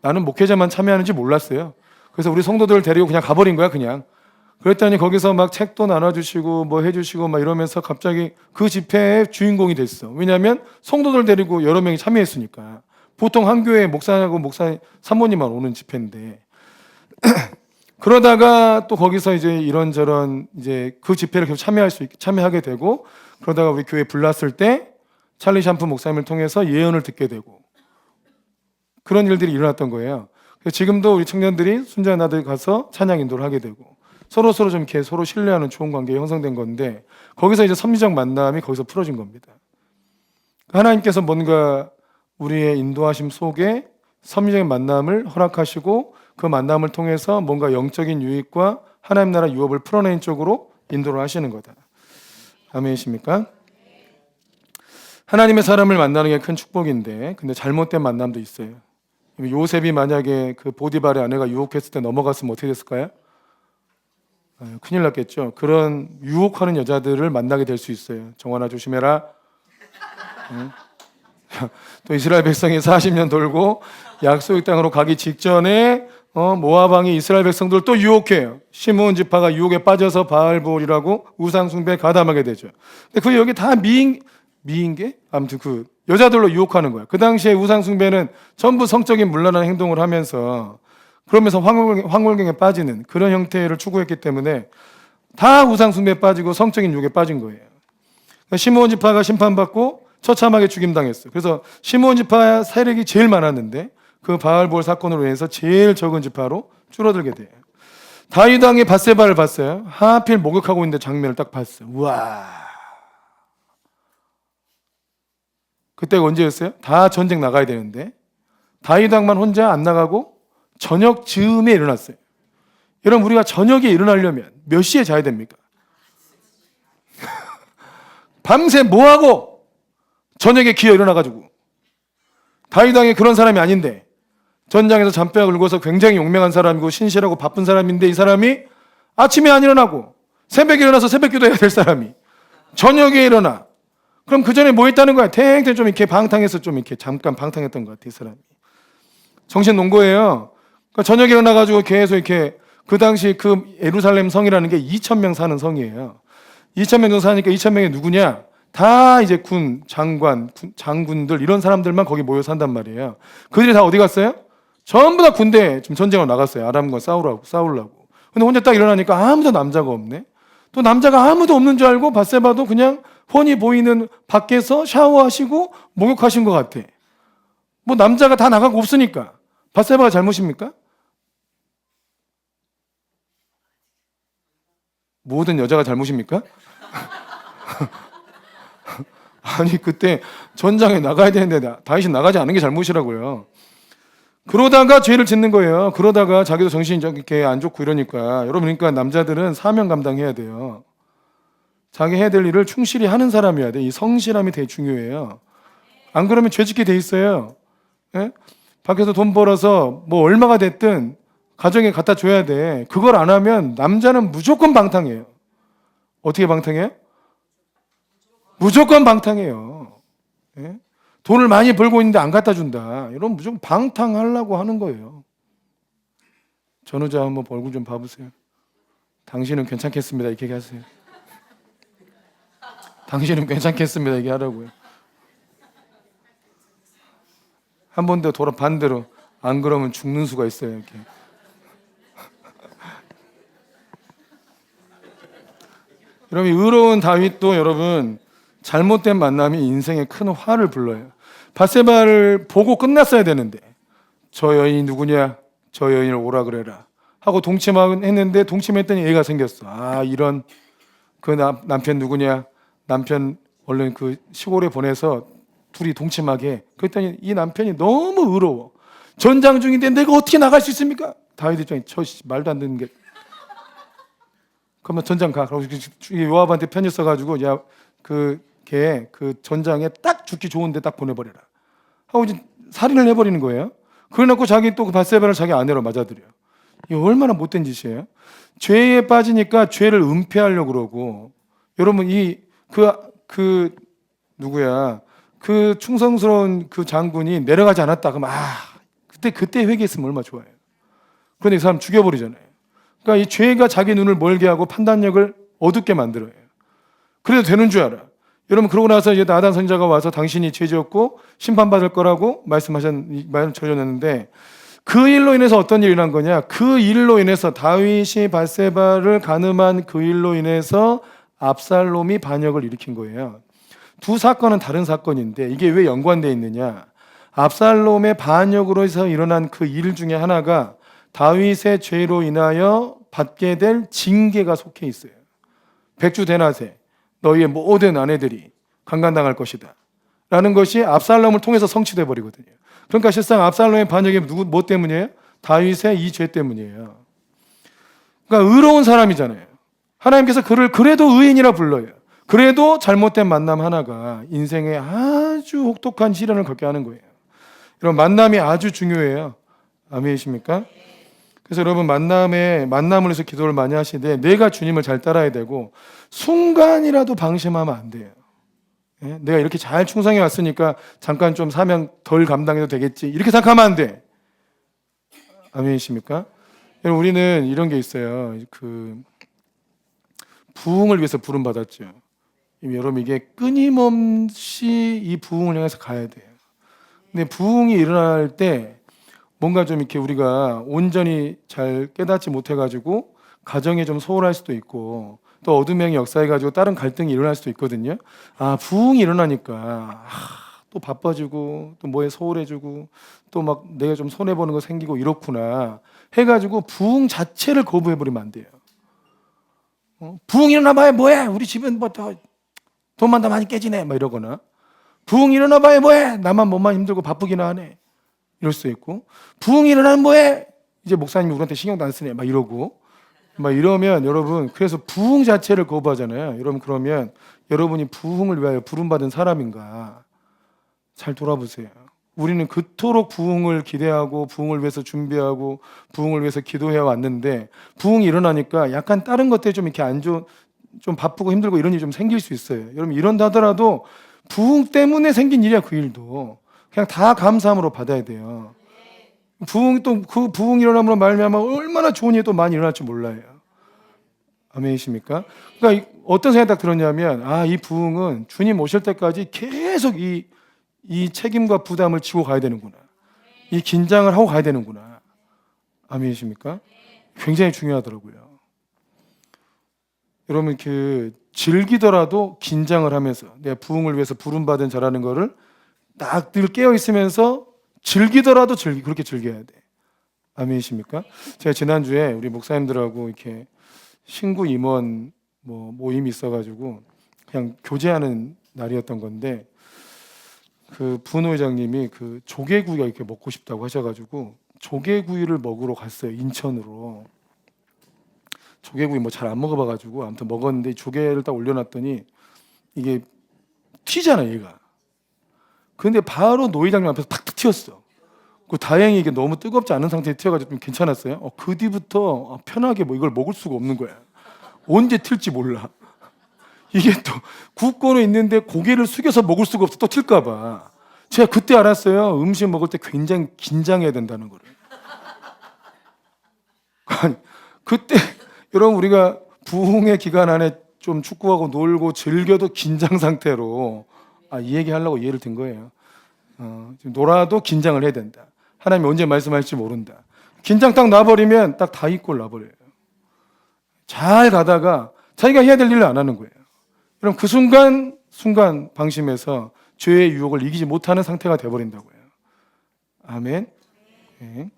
나는 목회자만 참여하는지 몰랐어요. 그래서 우리 성도들을 데리고 그냥 가버린 거야 그냥. 그랬더니 거기서 막 책도 나눠주시고 뭐 해주시고 막 이러면서 갑자기 그 집회의 주인공이 됐어. 왜냐하면 성도들 데리고 여러 명이 참여했으니까. 보통 한 교회에 목사하고 사모님만 오는 집회인데 그러다가 또 거기서 이제 이런저런 이제 그 집회를 계속 참여하게 되고 그러다가 우리 교회 불났을 때 찰리 샴프 목사님을 통해서 예언을 듣게 되고 그런 일들이 일어났던 거예요. 그래서 지금도 우리 청년들이 순전한 나들 가서 찬양 인도를 하게 되고 서로 좀 이렇게 서로 신뢰하는 좋은 관계가 형성된 건데 거기서 이제 섭리적 만남이 거기서 풀어진 겁니다. 하나님께서 뭔가 우리의 인도하심 속에 섭리적인 만남을 허락하시고 그 만남을 통해서 뭔가 영적인 유익과 하나님 나라 유업을 풀어내는 쪽으로 인도를 하시는 거다. 아멘이십니까? 하나님의 사람을 만나는 게 큰 축복인데 근데 잘못된 만남도 있어요. 요셉이 만약에 그 보디발의 아내가 유혹했을 때 넘어갔으면 어떻게 됐을까요? 큰일 났겠죠. 그런 유혹하는 여자들을 만나게 될 수 있어요. 정원아 조심해라. 또 이스라엘 백성이 40년 돌고 약속의 땅으로 가기 직전에 모압 왕이 이스라엘 백성들을 또 유혹해요. 시므온 지파가 유혹에 빠져서 바알볼이라고 우상 숭배에 가담하게 되죠. 근데 그 여기 다 미인계? 아무튼 그 여자들로 유혹하는 거야. 그 당시에 우상 숭배는 전부 성적인 문란한 행동을 하면서 그러면서 황홀경에 빠지는 그런 형태를 추구했기 때문에 다 우상 숭배에 빠지고 성적인 유혹에 빠진 거예요. 시므온 지파가 심판받고 처참하게 죽임당했어요. 그래서 시므온 지파 세력이 제일 많았는데 그 바알볼 사건으로 인해서 제일 적은 지파로 줄어들게 돼요. 다윗 왕이 밧세바를 봤어요. 하필 목욕하고 있는데 장면을 딱 봤어요. 우와. 그때가 언제였어요? 다 전쟁 나가야 되는데 다윗 왕만 혼자 안 나가고 저녁 즈음에 일어났어요. 여러분, 우리가 저녁에 일어나려면 몇 시에 자야 됩니까? 밤새 뭐하고 저녁에 기어 일어나가지고. 다윗 왕이 그런 사람이 아닌데, 전장에서 잔뼈가 굵어서 굉장히 용맹한 사람이고 신실하고 바쁜 사람인데, 이 사람이 아침에 안 일어나고 새벽에 일어나서 새벽 기도해야 될 사람이 저녁에 일어나. 그럼 그 전에 뭐 했다는 거야? 탱탱 좀 이렇게 방탕해서 좀 이렇게 잠깐 방탕했던 것 같아, 이 사람이. 정신 놓은 거예요. 그러니까 저녁에 일어나가지고 계속 이렇게, 그 당시 그 예루살렘 성이라는 게 2,000명 사는 성이에요. 2,000명 정도 사니까 2,000명이 누구냐? 다 이제 군, 장관, 장군들 이런 사람들만 거기 모여 산단 말이에요. 그들이 다 어디 갔어요? 전부 다 군대 지금 전쟁으로 나갔어요. 아람과 싸우려고. 근데 혼자 딱 일어나니까 아무도 남자가 없네. 또 남자가 아무도 없는 줄 알고 밧세바도 그냥 훤히 보이는 밖에서 샤워하시고 목욕하신 것 같아. 뭐 남자가 다 나가고 없으니까. 밧세바가 잘못입니까? 모든 여자가 잘못입니까? 아니, 그때 전장에 나가야 되는데 다윗이 나가지 않은 게 잘못이라고요. 그러다가 죄를 짓는 거예요. 그러다가 자기도 정신이 이렇게 안 좋고 이러니까. 여러분, 그러니까 남자들은 사명 감당해야 돼요. 자기 해야 될 일을 충실히 하는 사람이어야 돼. 이 성실함이 되게 중요해요. 안 그러면 죄 짓게 돼 있어요. 예? 밖에서 돈 벌어서 뭐 얼마가 됐든 가정에 갖다 줘야 돼. 그걸 안 하면 남자는 무조건 방탕해요. 어떻게 방탕해요? 무조건 방탕해요. 예? 돈을 많이 벌고 있는데 안 갖다 준다. 이런 무조건 방탕하려고 하는 거예요. 전후자 한번 얼굴 좀 봐보세요. 당신은 괜찮겠습니다. 이렇게 얘기하세요. 당신은 괜찮겠습니다. 얘기하라고요. 한 번 더 돌아 반대로. 안 그러면 죽는 수가 있어요. 이렇게. 여러분, 의로운 다윗도 여러분 잘못된 만남이 인생에 큰 화를 불러요. 밧세바를 보고 끝났어야 되는데, 저 여인이 누구냐? 저 여인을 오라 그래라 하고 동침했는데, 동침했더니 애가 생겼어. 아, 이런. 그 남편 누구냐? 남편 얼른 그 시골에 보내서 둘이 동침하게. 그랬더니 이 남편이 너무 의로워. 전장 중인데 내가 어떻게 나갈 수 있습니까? 다윗 입장에 저 말도 안 되는 게. 그러면 전장 가. 그리고 요압한테 편지 써가지고, 야, 걔 전장에 딱 죽기 좋은데 딱 보내버려라 하고 이제 살인을 해버리는 거예요. 그래놓고 자기 또 그 밧세바를 자기 아내로 맞아들여. 이거 얼마나 못된 짓이에요. 죄에 빠지니까 죄를 은폐하려고 그러고. 여러분, 누구야? 그 충성스러운 그 장군이 내려가지 않았다 그러면, 그때 회개했으면 얼마나 좋아요. 그런데 이 사람 죽여버리잖아요. 그러니까 이 죄가 자기 눈을 멀게 하고 판단력을 어둡게 만들어요. 그래도 되는 줄 알아. 여러분, 그러고 나서 이제 나단 선지자가 와서 당신이 죄지었고 심판받을 거라고 말씀 전해줬는데, 그 일로 인해서 어떤 일이 일어난 거냐? 그 일로 인해서 다윗이 밧세바를 간음한 그 일로 인해서 압살롬이 반역을 일으킨 거예요. 두 사건은 다른 사건인데 이게 왜 연관되어 있느냐? 압살롬의 반역으로 해서 일어난 그 일 중에 하나가 다윗의 죄로 인하여 받게 될 징계가 속해 있어요. 백주대낮에 너희의 모든 아내들이 강간당할 것이다 라는 것이 압살롬을 통해서 성취돼 버리거든요. 그러니까 실상 압살롬의 반역이 뭐 때문이에요? 다윗의 이 죄 때문이에요. 그러니까 의로운 사람이잖아요. 하나님께서 그를 그래도 의인이라 불러요. 그래도 잘못된 만남 하나가 인생에 아주 혹독한 시련을 겪게 하는 거예요. 이런 만남이 아주 중요해요. 아멘이십니까? 그래서 여러분, 만남을 위해서 기도를 많이 하시되 내가 주님을 잘 따라야 되고, 순간이라도 방심하면 안 돼요. 예? 내가 이렇게 잘 충성해 왔으니까 잠깐 좀 사명 덜 감당해도 되겠지, 이렇게 생각하면 안 돼. 아멘이십니까? 여러분, 우리는 이런 게 있어요. 부흥을 위해서 부름 받았죠. 여러분, 이게 끊임없이 이 부흥을 향해서 가야 돼요. 근데 부흥이 일어날 때 뭔가 좀 이렇게 우리가 온전히 잘 깨닫지 못해가지고 가정에 좀 소홀할 수도 있고, 또 어둠의 역사해가지고 다른 갈등이 일어날 수도 있거든요. 부흥이 일어나니까 또 바빠지고 또 뭐에 소홀해지고 또 막 내가 좀 손해보는 거 생기고 이렇구나 해가지고 부흥 자체를 거부해버리면 안 돼요. 부흥 일어나봐야 뭐해? 우리 집은 뭐 돈만 더 많이 깨지네 막 이러거나, 부흥 일어나봐야 뭐해? 나만 몸만 힘들고 바쁘기나 하네 이럴 수 있고, 부흥이 일어나면 뭐해? 이제 목사님이 우리한테 신경도 안 쓰네 막 이러고 막 이러면 여러분 그래서 부흥 자체를 거부하잖아요. 여러분 그러면 여러분이 부흥을 위하여 부름받은 사람인가 잘 돌아보세요. 우리는 그토록 부흥을 기대하고 부흥을 위해서 준비하고 부흥을 위해서 기도해 왔는데 부흥이 일어나니까 약간 다른 것들이 좀 이렇게 안 좋은 좀 바쁘고 힘들고 이런 일이 좀 생길 수 있어요. 여러분 이런다 하더라도 부흥 때문에 생긴 일이야. 그 일도 그냥 다 감사함으로 받아야 돼요. 부흥 또 그 부흥 일어남으로 말미암아 얼마나 좋은 일이 또 많이 일어날 줄 몰라요. 아멘이십니까? 그러니까 어떤 생각이 딱 들었냐면 이 부흥은 주님 오실 때까지 계속 이 책임과 부담을 지고 가야 되는구나. 이 긴장을 하고 가야 되는구나. 아멘이십니까? 굉장히 중요하더라고요. 여러분 즐기더라도 긴장을 하면서 내가 부흥을 위해서 부름받은 자라는 거를 딱 늘 깨어 있으면서 즐기더라도 그렇게 즐겨야 돼. 아멘이십니까? 제가 지난주에 우리 목사님들하고 이렇게 신구 임원 모임이 있어가지고 그냥 교제하는 날이었던 건데 그 부노회장님이 그 조개구이가 이렇게 먹고 싶다고 하셔가지고 조개구이를 먹으러 갔어요. 인천으로. 조개구이 잘 안 먹어봐가지고 아무튼 먹었는데 조개를 딱 올려놨더니 이게 튀잖아 얘가. 근데 바로 노 회장님 앞에서 탁탁 튀었어. 그 다행히 이게 너무 뜨겁지 않은 상태에 튀어가지고 좀 괜찮았어요. 그 뒤부터 편하게 이걸 먹을 수가 없는 거야. 언제 튈지 몰라. 이게 또 굽고는 있는데 고개를 숙여서 먹을 수가 없어. 또 튈까봐. 제가 그때 알았어요. 음식 먹을 때 굉장히 긴장해야 된다는 거를. 아니, 그때 여러분 우리가 부흥의 기간 안에 좀 축구하고 놀고 즐겨도 긴장 상태로 이 얘기 하려고 이해를 든 거예요. 지금 놀아도 긴장을 해야 된다. 하나님이 언제 말씀할지 모른다. 긴장 딱 놔버리면 딱 다 잊고 놔버려요. 잘 가다가 자기가 해야 될 일을 안 하는 거예요. 그럼 그 순간 방심해서 죄의 유혹을 이기지 못하는 상태가 되어버린다고요. 아멘. 네.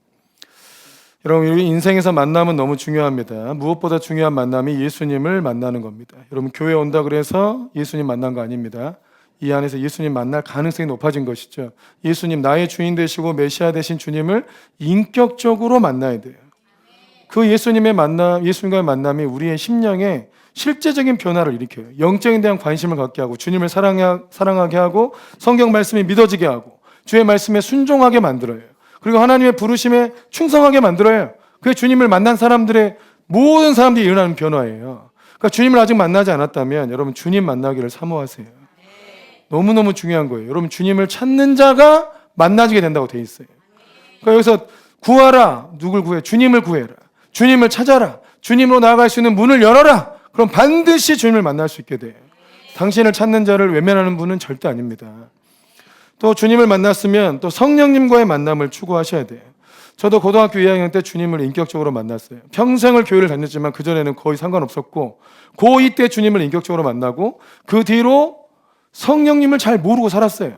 여러분 우리 인생에서 만남은 너무 중요합니다. 무엇보다 중요한 만남이 예수님을 만나는 겁니다. 여러분 교회 온다 그래서 예수님 만난 거 아닙니다. 이 안에서 예수님 만날 가능성이 높아진 것이죠. 예수님 나의 주인 되시고 메시아 되신 주님을 인격적으로 만나야 돼요. 그 예수님과의 만남이 우리의 심령에 실제적인 변화를 일으켜요. 영적인 대한 관심을 갖게 하고 주님을 사랑하게 하고 성경 말씀이 믿어지게 하고 주의 말씀에 순종하게 만들어요. 그리고 하나님의 부르심에 충성하게 만들어요. 그게 주님을 만난 사람들의 모든 사람들이 일어나는 변화예요. 그러니까 주님을 아직 만나지 않았다면 여러분 주님 만나기를 사모하세요. 너무너무 중요한 거예요. 여러분 주님을 찾는 자가 만나지게 된다고 돼 있어요. 그러니까 여기서 구하라. 누굴 구해? 주님을 구해라. 주님을 찾아라. 주님으로 나아갈 수 있는 문을 열어라. 그럼 반드시 주님을 만날 수 있게 돼요. 당신을 찾는 자를 외면하는 분은 절대 아닙니다. 또 주님을 만났으면 또 성령님과의 만남을 추구하셔야 돼요. 저도 고등학교 2학년 때 주님을 인격적으로 만났어요. 평생을 교회를 다녔지만 그전에는 거의 상관없었고 고2 때 주님을 인격적으로 만나고 그 뒤로 성령님을 잘 모르고 살았어요.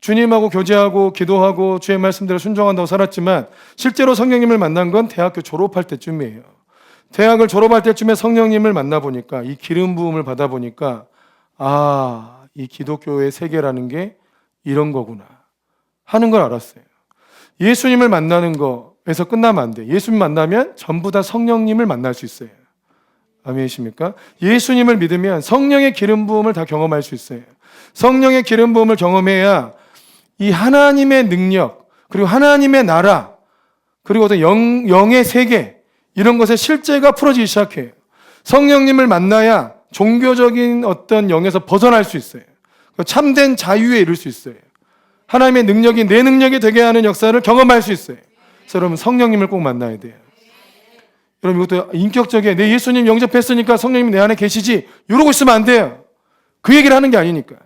주님하고 교제하고 기도하고 주의 말씀대로 순종한다고 살았지만 실제로 성령님을 만난 건 대학교 졸업할 때쯤이에요. 대학을 졸업할 때쯤에 성령님을 만나보니까 이 기름 부음을 받아보니까 이 기독교의 세계라는 게 이런 거구나 하는 걸 알았어요. 예수님을 만나는 거에서 끝나면 안 돼. 예수님 만나면 전부 다 성령님을 만날 수 있어요. 아멘이십니까? 예수님을 믿으면 성령의 기름 부음을 다 경험할 수 있어요. 성령의 기름 부음을 경험해야 이 하나님의 능력 그리고 하나님의 나라 그리고 어떤 영의 세계 이런 것의 실제가 풀어지기 시작해요. 성령님을 만나야 종교적인 어떤 영에서 벗어날 수 있어요. 참된 자유에 이를 수 있어요. 하나님의 능력이 내 능력이 되게 하는 역사를 경험할 수 있어요. 그래서 여러분 성령님을 꼭 만나야 돼요. 여러분 이것도 인격적이에요. 내 예수님 영접했으니까 성령님이 내 안에 계시지 이러고 있으면 안 돼요. 그 얘기를 하는 게 아니니까.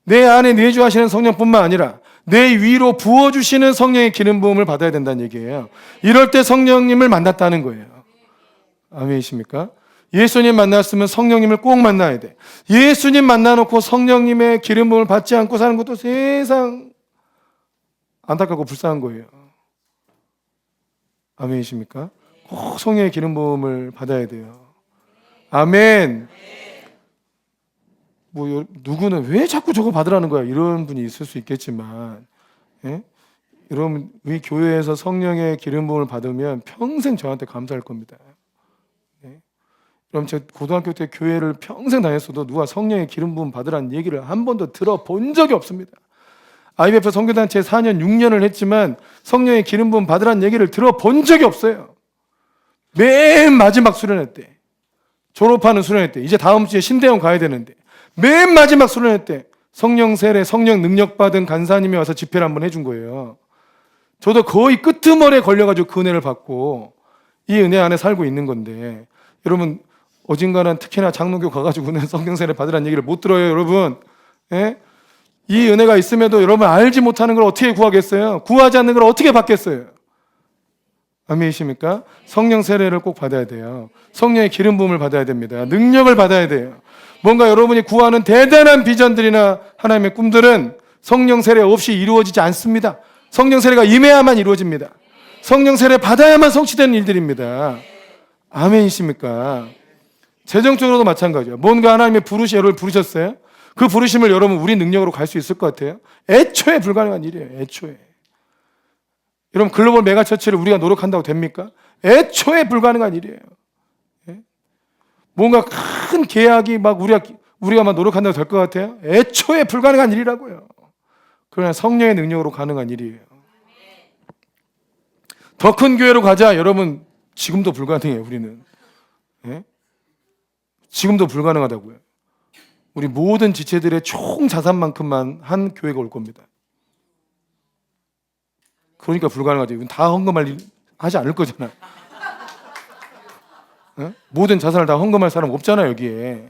내 안에 내주하시는 성령뿐만 아니라 내 위로 부어주시는 성령의 기름 부음을 받아야 된다는 얘기예요. 이럴 때 성령님을 만났다는 거예요. 아멘이십니까? 예수님 만났으면 성령님을 꼭 만나야 돼. 예수님 만나놓고 성령님의 기름 부음을 받지 않고 사는 것도 세상 안타깝고 불쌍한 거예요. 아멘이십니까? 꼭 성령의 기름 부음을 받아야 돼요. 아멘. 누구는 왜 자꾸 저거 받으라는 거야? 이런 분이 있을 수 있겠지만, 예? 여러분, 우리 교회에서 성령의 기름 부음을 받으면 평생 저한테 감사할 겁니다. 네. 그럼 제가 고등학교 때 교회를 평생 다녔어도 누가 성령의 기름 부음 받으라는 얘기를 한 번도 들어본 적이 없습니다. IBF 선교단체 4년, 6년을 했지만 성령의 기름 부음 받으라는 얘기를 들어본 적이 없어요. 맨 마지막 수련회 때, 졸업하는 수련회 때, 이제 다음 주에 신대원 가야 되는데 맨 마지막 수련회 때 성령 세례, 성령 능력 받은 간사님이 와서 집회를 한번 해준 거예요. 저도 거의 끄트머리에 걸려가지고 그 은혜를 받고 이 은혜 안에 살고 있는 건데, 여러분 어딘가는 특히나 장로교 가가지고는 성령 세례 받으라는 얘기를 못 들어요. 여러분, 예? 이 은혜가 있음에도 여러분 알지 못하는 걸 어떻게 구하겠어요? 구하지 않는 걸 어떻게 받겠어요? 아멘이십니까? 성령 세례를 꼭 받아야 돼요. 성령의 기름 부음을 받아야 됩니다. 능력을 받아야 돼요. 뭔가 여러분이 구하는 대단한 비전들이나 하나님의 꿈들은 성령 세례 없이 이루어지지 않습니다. 성령 세례가 임해야만 이루어집니다. 성령 세례 받아야만 성취되는 일들입니다. 아멘이십니까? 재정적으로도 마찬가지예요. 뭔가 하나님의 여러분을 부르셨어요? 그 부르심을 여러분 우리 능력으로 갈 수 있을 것 같아요? 애초에 불가능한 일이에요. 애초에. 여러분 글로벌 메가처치를 우리가 노력한다고 됩니까? 애초에 불가능한 일이에요. 예? 뭔가 큰 계약이 막 우리가 막 노력한다고 될 것 같아요? 애초에 불가능한 일이라고요. 그러나 성령의 능력으로 가능한 일이에요. 더 큰 교회로 가자. 여러분 지금도 불가능해요. 우리는. 예? 지금도 불가능하다고요. 우리 모든 지체들의 총 자산만큼만 한 교회가 올 겁니다. 그러니까 불가능하죠. 이건 다 헌금할 일 하지 않을 거잖아요. 예? 모든 자산을 다 헌금할 사람 없잖아요, 여기에.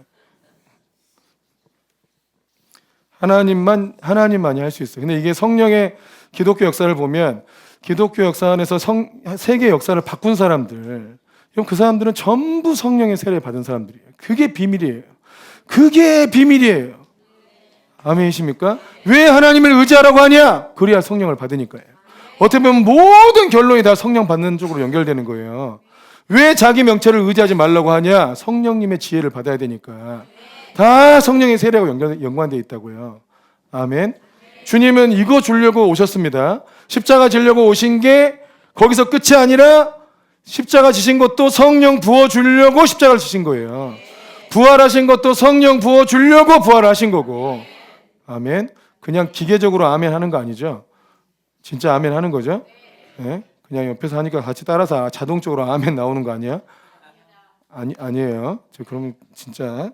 하나님만이 할 수 있어요. 근데 이게 성령의 기독교 역사를 보면 기독교 역사 안에서 세계 역사를 바꾼 사람들, 그 사람들은 전부 성령의 세례 받은 사람들이에요. 그게 비밀이에요. 그게 비밀이에요. 아멘이십니까? 왜 하나님을 의지하라고 하냐? 그래야 성령을 받으니까요. 어떻게 보면 모든 결론이 다 성령 받는 쪽으로 연결되는 거예요. 왜 자기 명체를 의지하지 말라고 하냐? 성령님의 지혜를 받아야 되니까. 다 성령의 세례하고 연관되어 있다고요. 아멘. 주님은 이거 주려고 오셨습니다. 십자가 지려고 오신 게 거기서 끝이 아니라 십자가 지신 것도 성령 부어주려고 십자가를 지신 거예요. 부활하신 것도 성령 부어주려고 부활하신 거고. 아멘. 그냥 기계적으로 아멘 하는 거 아니죠? 진짜 아멘 하는 거죠? 네? 그냥 옆에서 하니까 같이 따라서 자동적으로 아멘 나오는 거 아니야? 아니에요. 저 그럼 진짜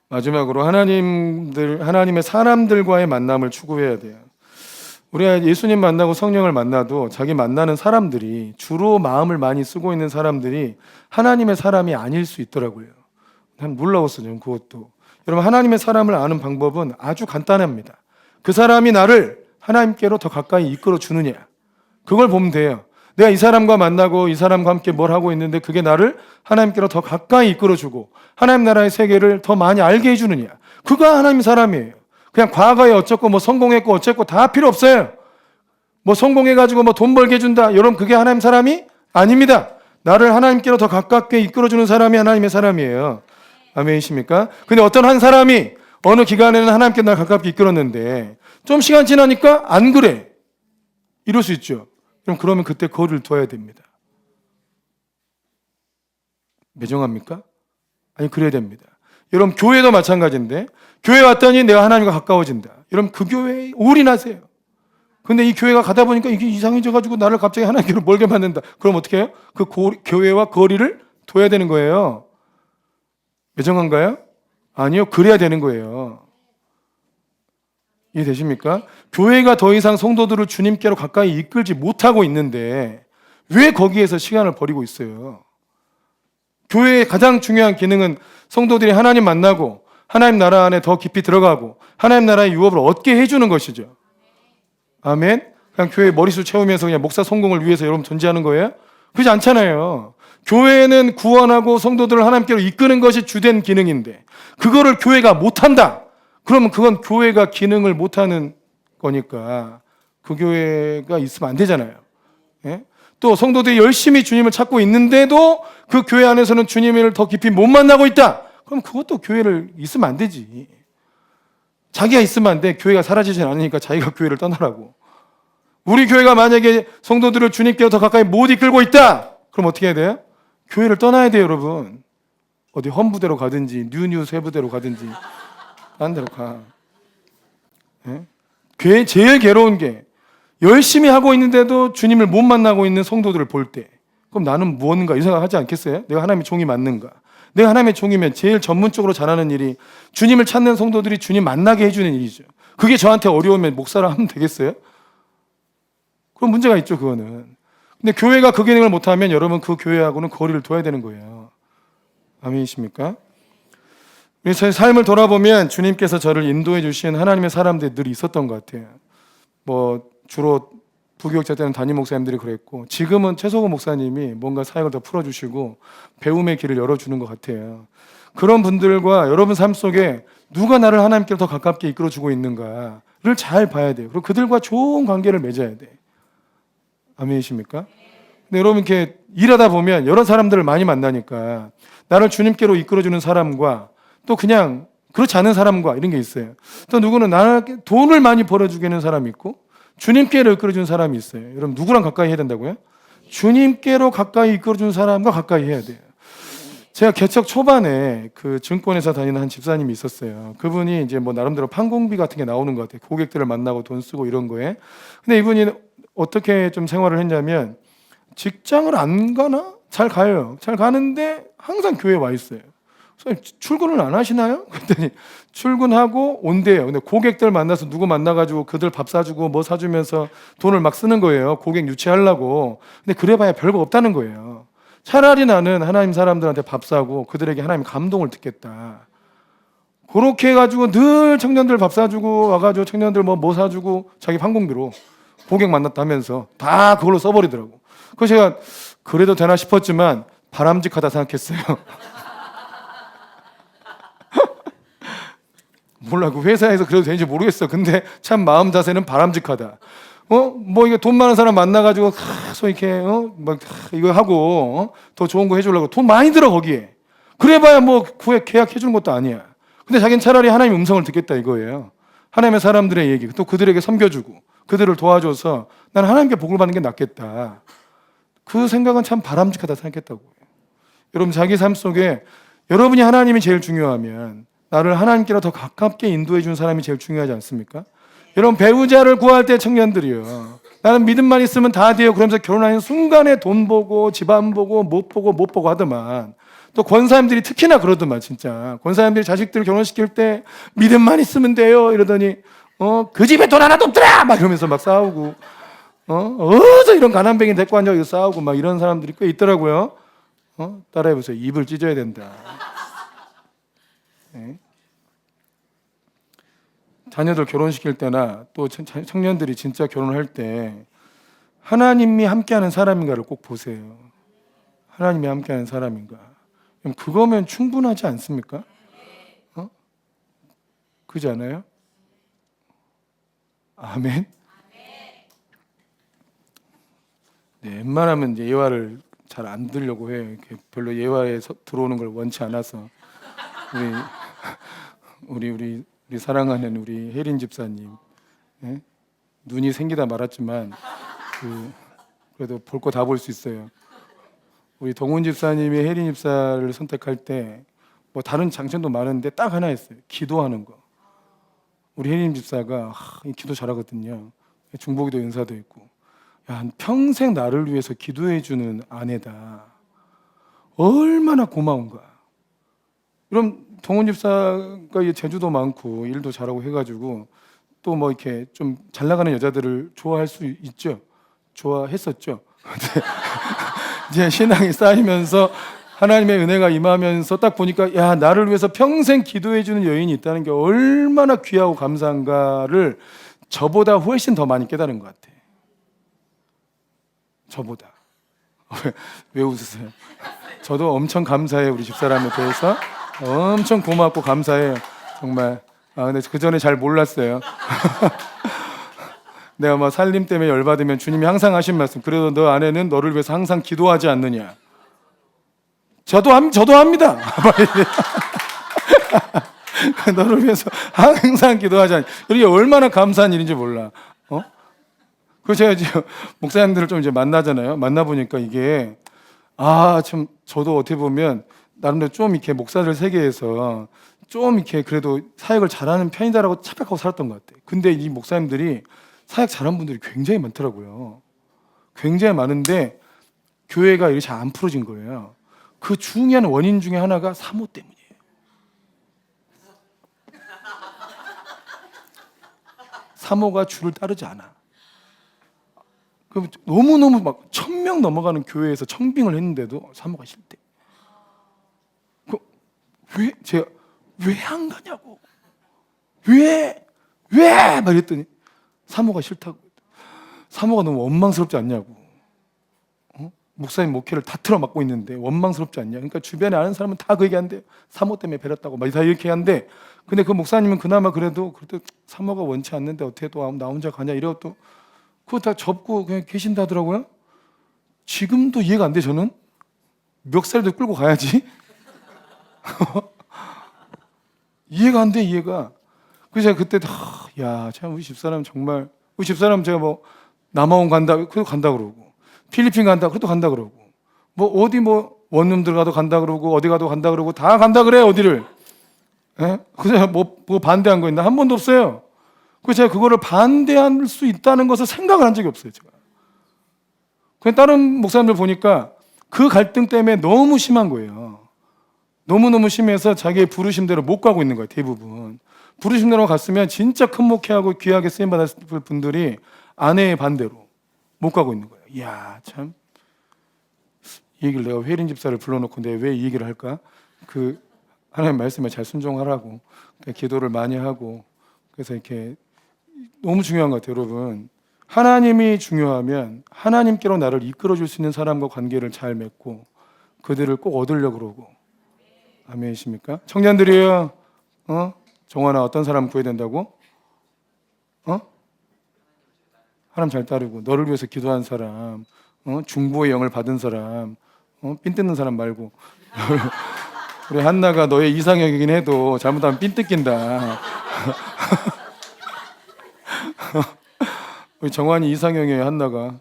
마지막으로 하나님의 사람들과의 만남을 추구해야 돼요. 우리가 예수님 만나고 성령을 만나도 자기 만나는 사람들이 주로 마음을 많이 쓰고 있는 사람들이 하나님의 사람이 아닐 수 있더라고요. 난 놀라웠어요. 그것도. 여러분 하나님의 사람을 아는 방법은 아주 간단합니다. 그 사람이 나를 하나님께로 더 가까이 이끌어 주느냐. 그걸 보면 돼요. 내가 이 사람과 만나고 이 사람과 함께 뭘 하고 있는데 그게 나를 하나님께로 더 가까이 이끌어주고 하나님 나라의 세계를 더 많이 알게 해주느냐. 그가 하나님 사람이에요. 그냥 과거에 어쩌고 뭐 성공했고 어쨌고 다 필요 없어요. 뭐 성공해가지고 뭐 돈 벌게 해준다. 여러분 그게 하나님 사람이 아닙니다. 나를 하나님께로 더 가깝게 이끌어주는 사람이 하나님의 사람이에요. 아멘이십니까? 근데 어떤 한 사람이 어느 기간에는 하나님께 나를 가깝게 이끌었는데 좀 시간 지나니까 안 그래. 이럴 수 있죠. 그러면 그때 거리를 둬야 됩니다. 매정합니까? 아니 그래야 됩니다. 여러분 교회도 마찬가지인데 교회 왔더니 내가 하나님과 가까워진다. 여러분 그 교회에 올인하세요. 근데 이 교회가 가다 보니까 이게 이상해져가지고 나를 갑자기 하나님께로 멀게 만든다. 그럼 어떻게 해요? 그 교회와 거리를 둬야 되는 거예요. 매정한가요? 아니요. 그래야 되는 거예요. 이해되십니까? 교회가 더 이상 성도들을 주님께로 가까이 이끌지 못하고 있는데 왜 거기에서 시간을 버리고 있어요? 교회의 가장 중요한 기능은 성도들이 하나님 만나고 하나님 나라 안에 더 깊이 들어가고 하나님 나라의 유업을 얻게 해주는 것이죠. 아멘? 그냥 교회 머리수 채우면서 그냥 목사 성공을 위해서 여러분 존재하는 거예요? 그렇지 않잖아요. 교회는 구원하고 성도들을 하나님께로 이끄는 것이 주된 기능인데 그거를 교회가 못한다. 그러면 그건 교회가 기능을 못하는 거니까 그 교회가 있으면 안 되잖아요. 예? 또 성도들이 열심히 주님을 찾고 있는데도 그 교회 안에서는 주님을 더 깊이 못 만나고 있다. 그럼 그것도 교회를 있으면 안 되지. 자기가 있으면 안 돼. 교회가 사라지진 않으니까 자기가 교회를 떠나라고. 우리 교회가 만약에 성도들을 주님께로 더 가까이 못 이끌고 있다. 그럼 어떻게 해야 돼요? 교회를 떠나야 돼요, 여러분. 어디 헌부대로 가든지 뉴뉴 세부대로 가든지 딴 데로 가. 예? 교회 제일 괴로운 게 열심히 하고 있는데도 주님을 못 만나고 있는 성도들을 볼 때, 그럼 나는 무엇인가 이 생각하지 않겠어요? 내가 하나님의 종이 맞는가? 내가 하나님의 종이면 제일 전문적으로 잘하는 일이 주님을 찾는 성도들이 주님 만나게 해주는 일이죠. 그게 저한테 어려우면 목사를 하면 되겠어요? 그럼 문제가 있죠, 그거는. 근데 교회가 그 기능을 못하면 여러분 그 교회하고는 거리를 둬야 되는 거예요. 아멘이십니까? 저의 삶을 돌아보면 주님께서 저를 인도해 주신 하나님의 사람들이 늘 있었던 것 같아요. 뭐 주로 부교육자 때는 담임 목사님들이 그랬고, 지금은 최소호 목사님이 뭔가 사역을 더 풀어주시고 배움의 길을 열어주는 것 같아요. 그런 분들과 여러분 삶 속에 누가 나를 하나님께로 더 가깝게 이끌어주고 있는가를 잘 봐야 돼요. 그리고 그들과 좋은 관계를 맺어야 돼. 아멘이십니까? 근데 여러분 이렇게 일하다 보면 여러 사람들을 많이 만나니까 나를 주님께로 이끌어주는 사람과 또 그냥 그렇지 않은 사람과 이런 게 있어요. 또 누구는 나를 돈을 많이 벌어주게 하는 사람이 있고 주님께로 이끌어주는 사람이 있어요. 여러분 누구랑 가까이 해야 된다고요? 주님께로 가까이 이끌어주는 사람과 가까이 해야 돼요. 제가 개척 초반에 그 증권회사 다니는 한 집사님이 있었어요. 그분이 이제 뭐 나름대로 판공비 같은 게 나오는 것 같아요. 고객들을 만나고 돈 쓰고 이런 거에. 근데 이분이 어떻게 좀 생활을 했냐면 직장을 안 가나? 잘 가요. 잘 가는데 항상 교회에 와 있어요. 선생님 출근을 안 하시나요? 그랬더니 출근하고 온대요. 근데 고객들 만나서 누구 만나가지고 그들 밥 사주고 뭐 사주면서 돈을 막 쓰는 거예요. 고객 유치하려고. 근데 그래봐야 별거 없다는 거예요. 차라리 나는 하나님 사람들한테 밥 사고 그들에게 하나님 감동을 듣겠다. 그렇게 해가지고 늘 청년들 밥 사주고 와가지고 청년들 뭐 사주고 자기 판공비로 고객 만났다면서 다 그걸로 써버리더라고. 그래서 제가 그래도 되나 싶었지만 바람직하다 생각했어요. 몰라, 그 회사에서 그래도 되는지 모르겠어. 근데 참 마음 자세는 바람직하다. 뭐 이게 돈 많은 사람 만나가지고 계속 이렇게 막 이거 하고 더 좋은 거 해주려고 돈 많이 들어 거기에. 그래봐야 뭐 구에 계약해 주는 것도 아니야. 근데 자기는 차라리 하나님의 음성을 듣겠다 이거예요. 하나님의 사람들의 얘기, 또 그들에게 섬겨주고 그들을 도와줘서 난 하나님께 복을 받는 게 낫겠다. 그 생각은 참 바람직하다 생각했다고요. 여러분 자기 삶 속에 여러분이 하나님이 제일 중요하면 나를 하나님께로 더 가깝게 인도해 주는 사람이 제일 중요하지 않습니까? 여러분 배우자를 구할 때 청년들이요, 나는 믿음만 있으면 다 돼요 그러면서 결혼하는 순간에 돈 보고 집안 보고 못 보고 하더만, 또 권사님들이 특히나 그러더만. 진짜 권사님들이 자식들 결혼시킬 때 믿음만 있으면 돼요 이러더니 그 집에 돈 하나도 없더라 막 이러면서 막 싸우고 어디서 이런 가난뱅이 데리고 앉아 싸우고 막 이런 사람들이 꽤 있더라고요. 따라해보세요. 입을 찢어야 된다. 네. 자녀들 결혼시킬 때나 또 청년들이 진짜 결혼할 때 하나님이 함께하는 사람인가를 꼭 보세요. 하나님이 함께하는 사람인가. 그거면 충분하지 않습니까? 그렇지 않아요? 아멘. 네, 웬만하면 이제 예화를 잘 안 들으려고 해요. 이렇게 별로 예화에 들어오는 걸 원치 않아서. 우리 사랑하는 우리 혜린 집사님, 예? 눈이 생기다 말았지만 그래도 볼 거 다 볼 수 있어요. 우리 동훈 집사님이 혜린 집사를 선택할 때 뭐 다른 장점도 많은데 딱 하나 있어요. 기도하는 거. 우리 혜린 집사가 기도 잘하거든요. 중보기도 은사도 있고. 야, 평생 나를 위해서 기도해 주는 아내다. 얼마나 고마운가. 그럼 동훈 집사가 제주도 많고 일도 잘하고 해가지고 또 뭐 이렇게 좀 잘 나가는 여자들을 좋아할 수 있죠. 좋아했었죠. 이제 신앙이 쌓이면서 하나님의 은혜가 임하면서 딱 보니까 야, 나를 위해서 평생 기도해주는 여인이 있다는 게 얼마나 귀하고 감사한가를 저보다 훨씬 더 많이 깨달은 것 같아. 저보다. 왜 웃으세요? 저도 엄청 감사해요. 우리 집사람에 대해서 엄청 고맙고 감사해요. 정말. 근데 그 전에 잘 몰랐어요. 내가 막 살림 때문에 열받으면 주님이 항상 하신 말씀, 그래도 너 아내는 너를 위해서 항상 기도하지 않느냐. 저도 합니다. 너를 위해서 항상 기도하자니. 이게 얼마나 감사한 일인지 몰라. 그래서 제가 이제 목사님들을 좀 이제 만나잖아요. 만나보니까 이게, 참, 저도 어떻게 보면, 나름대로 좀 이렇게 목사들 세계에서 좀 이렇게 그래도 사역을 잘하는 편이다라고 착각하고 살았던 것 같아요. 근데 이 목사님들이 사역 잘하는 분들이 굉장히 많더라고요. 굉장히 많은데, 교회가 이렇게 잘 안 풀어진 거예요. 그 중요한 원인 중에 하나가 사모 때문이에요. 사모가 주를 따르지 않아. 그럼 너무너무 막 1000명 넘어가는 교회에서 청빙을 했는데도 사모가 싫대. 제가 왜 안 가냐고. 왜? 막 이랬더니 사모가 싫다고. 사모가 너무 원망스럽지 않냐고. 목사님 목회를 다 틀어막고 있는데 원망스럽지 않냐. 그러니까 주변에 아는 사람은 다 그 얘기한대요. 사모 때문에 배렸다고 막 다 이렇게 하는데, 근데 그 목사님은 그나마 그래도 사모가 원치 않는데 어떻게 또 나 혼자 가냐 이러고 또 그거 다 접고 그냥 계신다더라고요. 지금도 이해가 안 돼. 저는 멱살도 끌고 가야지. 이해가 안 돼. 이해가. 그래서 제가 그때 참 우리 집사람 정말, 우리 집사람 제가 뭐 남아원 간다 그래도 간다 그러고, 필리핀 간다 그래도 간다 그러고, 뭐 어디 뭐 원룸 들어가도 간다 그러고, 어디 가도 간다 그러고, 다 간다 그래 어디를. 그래서 뭐 반대한 거 있나? 한 번도 없어요. 그래서 제가 그거를 반대할 수 있다는 것을 생각을 한 적이 없어요. 제가. 그냥 다른 목사님들 보니까 그 갈등 때문에 너무 심한 거예요. 너무너무 심해서 자기의 부르심대로 못 가고 있는 거예요. 대부분. 부르심대로 갔으면 진짜 큰 목회하고 귀하게 쓰임받았을 분들이 아내의 반대로 못 가고 있는 거예요. 이야, 참. 이 얘기를 내가 회린 집사를 불러놓고 내가 왜 이 얘기를 할까? 하나님 말씀에 잘 순종하라고 기도를 많이 하고, 그래서 이렇게 너무 중요한 것 같아요. 여러분, 하나님이 중요하면 하나님께로 나를 이끌어줄 수 있는 사람과 관계를 잘 맺고 그들을 꼭 얻으려고 그러고. 아멘이십니까? 청년들이에요. 정환아, 어떤 사람 구해야 된다고? 하나님 잘 따르고, 너를 위해서 기도한 사람, 중보의 영을 받은 사람, 삔 뜯는 사람 말고. 우리 한나가 너의 이상형이긴 해도 잘못하면 삔 뜯긴다. 우리 정환이 이상형이에요. 한나가.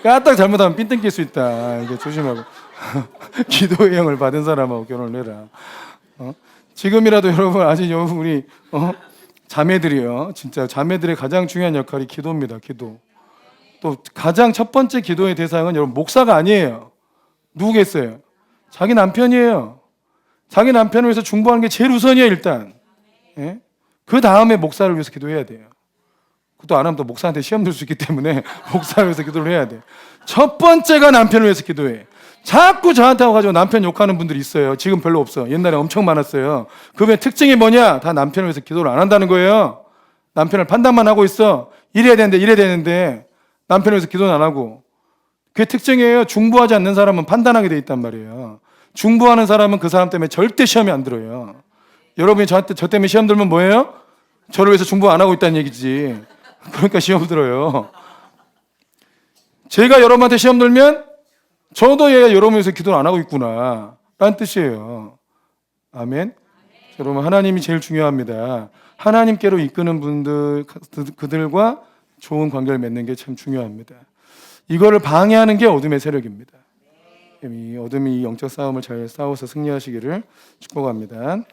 까딱 잘못하면 삔 뜯길 수 있다. 이게 조심하고. 기도의 영을 받은 사람하고 결혼을 해라. 지금이라도 여러분, 아직 우리 자매들이요. 진짜 자매들의 가장 중요한 역할이 기도입니다. 기도. 또 가장 첫 번째 기도의 대상은 여러분 목사가 아니에요. 누구겠어요? 자기 남편이에요. 자기 남편을 위해서 중보하는 게 제일 우선이에요. 일단. 예? 그 다음에 목사를 위해서 기도해야 돼요. 그것도 안 하면 또 목사한테 시험 들 수 있기 때문에 목사를 위해서 기도를 해야 돼. 첫 번째가 남편을 위해서 기도해. 자꾸 저한테 와가지고 남편 욕하는 분들이 있어요. 지금 별로 없어. 옛날에 엄청 많았어요. 그의 특징이 뭐냐? 다 남편을 위해서 기도를 안 한다는 거예요. 남편을 판단만 하고 있어. 이래야 되는데 남편을 위해서 기도는 안 하고. 그게 특징이에요. 중보하지 않는 사람은 판단하게 돼 있단 말이에요. 중보하는 사람은 그 사람 때문에 절대 시험이 안 들어요. 여러분이 저 때문에 시험 들면 뭐예요? 저를 위해서 중보 안 하고 있다는 얘기지. 그러니까 시험 들어요. 제가 여러분한테 시험 들면 저도 얘가 여러분을 위해서 기도를 안 하고 있구나 라는 뜻이에요. 아멘. 여러분, 하나님이 제일 중요합니다. 하나님께로 이끄는 분들, 그들과 좋은 관계를 맺는 게 참 중요합니다. 이거를 방해하는 게 어둠의 세력입니다. 이 어둠이 영적 싸움을 잘 싸워서 승리하시기를 축복합니다.